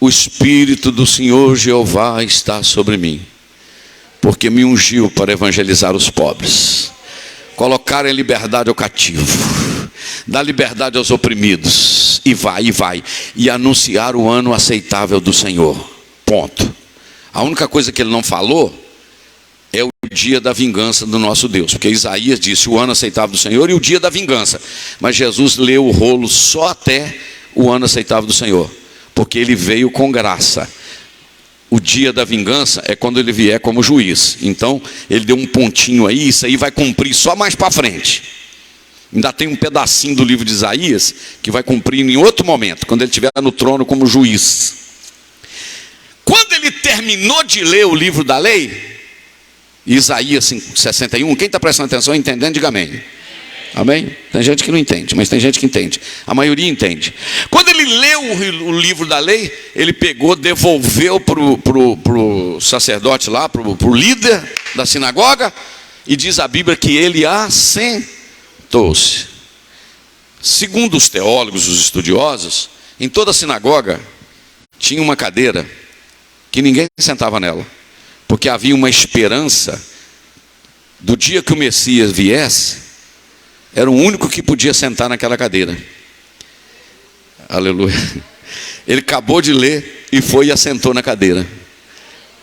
o Espírito do Senhor Jeová está sobre mim, porque me ungiu para evangelizar os pobres, colocar em liberdade o cativo, dar liberdade aos oprimidos, e anunciar o ano aceitável do Senhor. Ponto. A única coisa que ele não falou é o dia da vingança do nosso Deus, porque Isaías disse o ano aceitável do Senhor e o dia da vingança, mas Jesus leu o rolo só até o ano aceitável do Senhor, porque ele veio com graça. O dia da vingança é quando ele vier como juiz. Então ele deu um pontinho aí, isso aí vai cumprir só mais para frente. Ainda tem um pedacinho do livro de Isaías que vai cumprir em outro momento, quando ele estiver no trono como juiz. Quando ele terminou de ler o livro da lei, Isaías 61, quem está prestando atenção, entendendo, diga amém. Amém? Tem gente que não entende, mas tem gente que entende. A maioria entende. Quando ele leu o livro da lei, ele pegou, devolveu para o sacerdote lá, para o líder da sinagoga, e diz a Bíblia que ele assentou-se. Segundo os teólogos, os estudiosos, em toda a sinagoga tinha uma cadeira que ninguém sentava nela, porque havia uma esperança do dia que o Messias viesse, era o único que podia sentar naquela cadeira. Aleluia. Ele acabou de ler e foi e assentou na cadeira.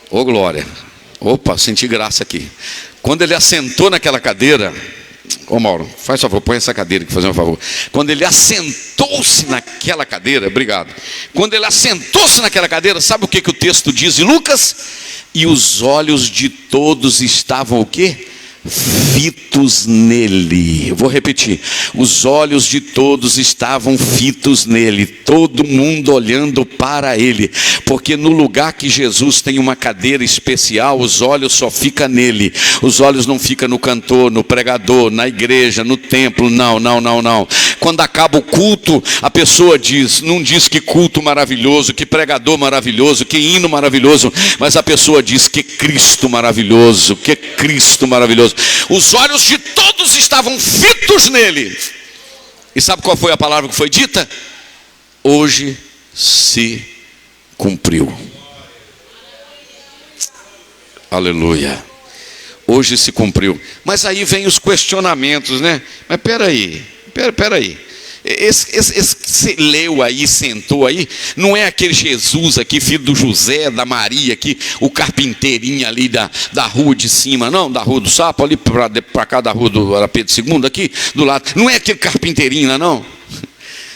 Ô glória. Opa, senti graça aqui. Quando ele assentou naquela cadeira, ô Mauro, faz favor, põe essa cadeira aqui, fazer um favor. Quando ele assentou-se naquela cadeira, obrigado. Quando ele assentou-se naquela cadeira, sabe o que o texto diz em Lucas? E os olhos de todos estavam o quê? Fitos nele. Eu vou repetir. Os olhos de todos estavam fitos nele. Todo mundo olhando para ele. Porque no lugar que Jesus tem uma cadeira especial, os olhos só ficam nele. Os olhos não ficam no cantor, no pregador, na igreja, no templo. Não. Quando acaba o culto, a pessoa diz, não diz que culto maravilhoso, que pregador maravilhoso, que hino maravilhoso, mas a pessoa diz que Cristo maravilhoso, que Cristo maravilhoso. Os olhos de todos estavam fitos nele. E sabe qual foi a palavra que foi dita? Hoje se cumpriu. Aleluia. Hoje se cumpriu. Mas aí vem os questionamentos, né? Mas peraí. Esse que você leu aí, sentou aí, não é aquele Jesus aqui, filho do José, da Maria aqui, o carpinteirinho ali da rua de cima, não, da rua do Sapo, ali para cá da rua do Pedro II, aqui do lado, não é aquele carpinteirinho lá não?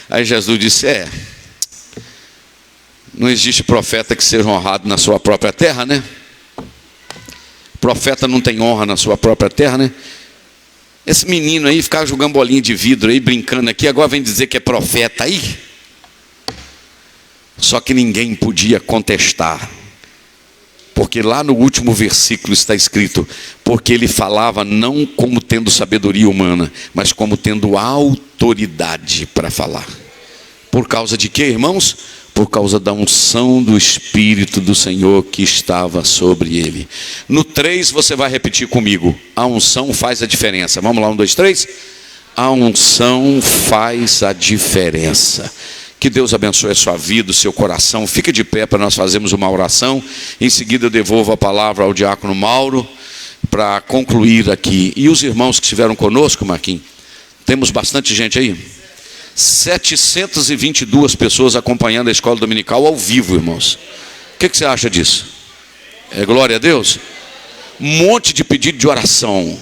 Aí Jesus disse, não existe profeta que seja honrado na sua própria terra, né? Profeta não tem honra na sua própria terra, né? Esse menino aí ficava jogando bolinha de vidro aí, brincando aqui, agora vem dizer que é profeta aí. Só que ninguém podia contestar, porque lá no último versículo está escrito, porque ele falava não como tendo sabedoria humana, mas como tendo autoridade para falar. Por causa de quê, irmãos? Por causa da unção do Espírito do Senhor que estava sobre ele. No 3 você vai repetir comigo. A unção faz a diferença. Vamos lá, 1, 2, 3. A unção faz a diferença. Que Deus abençoe a sua vida, o seu coração. Fique de pé para nós fazermos uma oração. Em seguida eu devolvo a palavra ao diácono Mauro para concluir aqui. E os irmãos que estiveram conosco, Marquinhos, temos bastante gente aí? 722 pessoas acompanhando a escola dominical ao vivo, irmãos. O que você acha disso? É glória a Deus? Um monte de pedido de oração.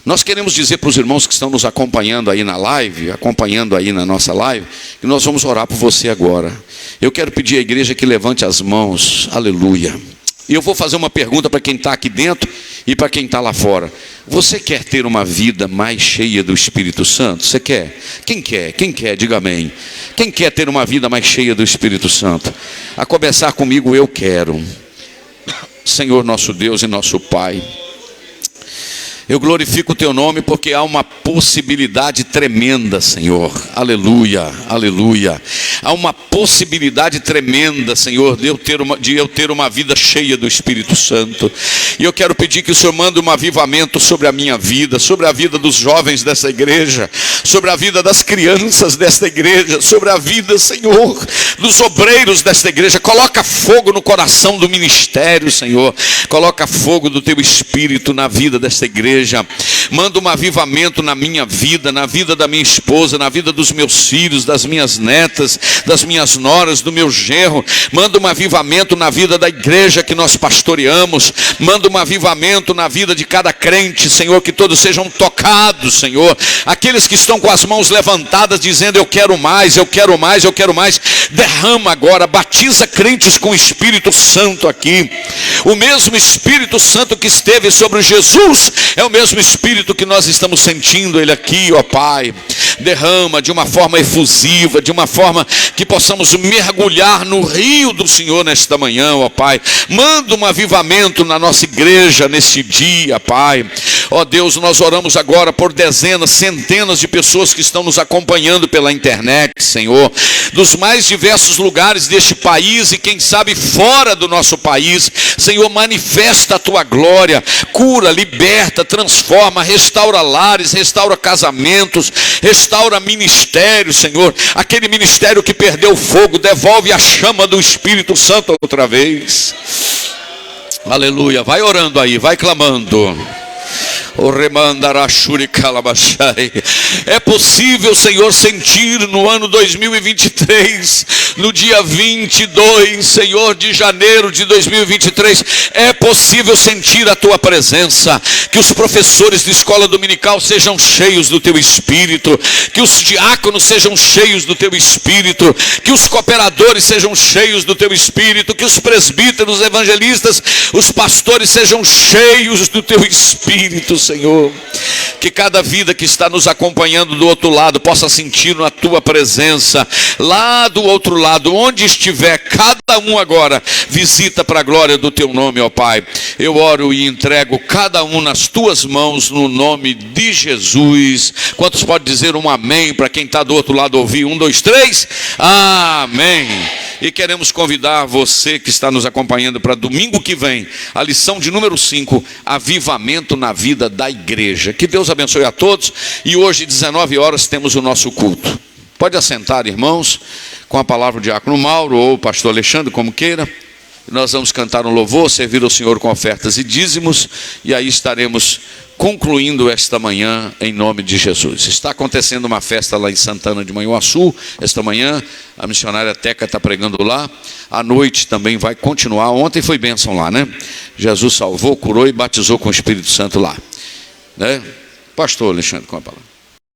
Nós queremos dizer para os irmãos que estão nos acompanhando aí na live, acompanhando aí na nossa live, que nós vamos orar por você agora. Eu quero pedir à igreja que levante as mãos, aleluia. E eu vou fazer uma pergunta para quem está aqui dentro e para quem está lá fora. Você quer ter uma vida mais cheia do Espírito Santo? Você quer? Quem quer? Quem quer? Diga amém. Quem quer ter uma vida mais cheia do Espírito Santo? A começar comigo, eu quero. Senhor nosso Deus e nosso Pai, Eu glorifico o teu nome porque há uma possibilidade tremenda, Senhor. Aleluia, aleluia. Há uma possibilidade tremenda, Senhor, de eu ter uma vida cheia do Espírito Santo. E eu quero pedir que o Senhor mande um avivamento sobre a minha vida, sobre a vida dos jovens dessa igreja, sobre a vida das crianças desta igreja, sobre a vida, Senhor, dos obreiros desta igreja. Coloca fogo no coração do ministério, Senhor. Coloca fogo do teu Espírito na vida desta igreja. Manda um avivamento na minha vida, na vida da minha esposa, na vida dos meus filhos, das minhas netas, das minhas noras, do meu genro. Manda um avivamento na vida da igreja que nós pastoreamos. Manda um avivamento na vida de cada crente, Senhor, que todos sejam tocados, Senhor. Aqueles que estão com as mãos levantadas dizendo: eu quero mais, eu quero mais, eu quero mais. Derrama agora, batiza crentes com o Espírito Santo aqui. O mesmo Espírito Santo que esteve sobre Jesus é o mesmo Espírito que nós estamos sentindo ele aqui, ó Pai. Derrama de uma forma efusiva, de uma forma que possamos mergulhar no rio do Senhor nesta manhã, ó Pai. Manda um avivamento na nossa igreja neste dia, Pai. Ó Deus, nós oramos agora por dezenas, centenas de pessoas que estão nos acompanhando pela internet, Senhor, dos mais diversos lugares deste país e quem sabe fora do nosso país. Senhor, manifesta a tua glória, cura, liberta, transforma, restaura lares, restaura casamentos, restaura ministérios, Senhor. Aquele ministério que perdeu o fogo, devolve a chama do Espírito Santo outra vez. Aleluia, vai orando aí, vai clamando. É possível, Senhor, sentir no ano 2023, no dia 22, Senhor, de janeiro de 2023, é possível sentir a tua presença. Que os professores de escola dominical sejam cheios do teu Espírito, que os diáconos sejam cheios do teu Espírito, que os cooperadores sejam cheios do teu Espírito, que os presbíteros, os evangelistas, os pastores sejam cheios do teu Espírito, Senhor. Que cada vida que está nos acompanhando do outro lado possa sentir a tua presença. Lá do outro lado, onde estiver, cada um agora visita para a glória do teu nome, ó Pai. Eu oro e entrego cada um nas tuas mãos, no nome de Jesus. Quantos podem dizer um amém para quem está do outro lado ouvir? 1, 2, 3, amém. E queremos convidar você que está nos acompanhando para domingo que vem, a lição de número 5, avivamento na vida da igreja. Que Deus abençoe a todos. E hoje, 19 horas, temos o nosso culto. Pode assentar, irmãos, com a palavra do diácono Mauro ou o pastor Alexandre, como queira. Nós vamos cantar um louvor, servir ao Senhor com ofertas e dízimos, e aí estaremos concluindo esta manhã em nome de Jesus. Está acontecendo uma festa lá em Santana de Manhuaçu, esta manhã, a missionária Teca está pregando lá, à noite também vai continuar. Ontem foi bênção lá, né? Jesus salvou, curou e batizou com o Espírito Santo lá, né? Pastor Alexandre, com a palavra.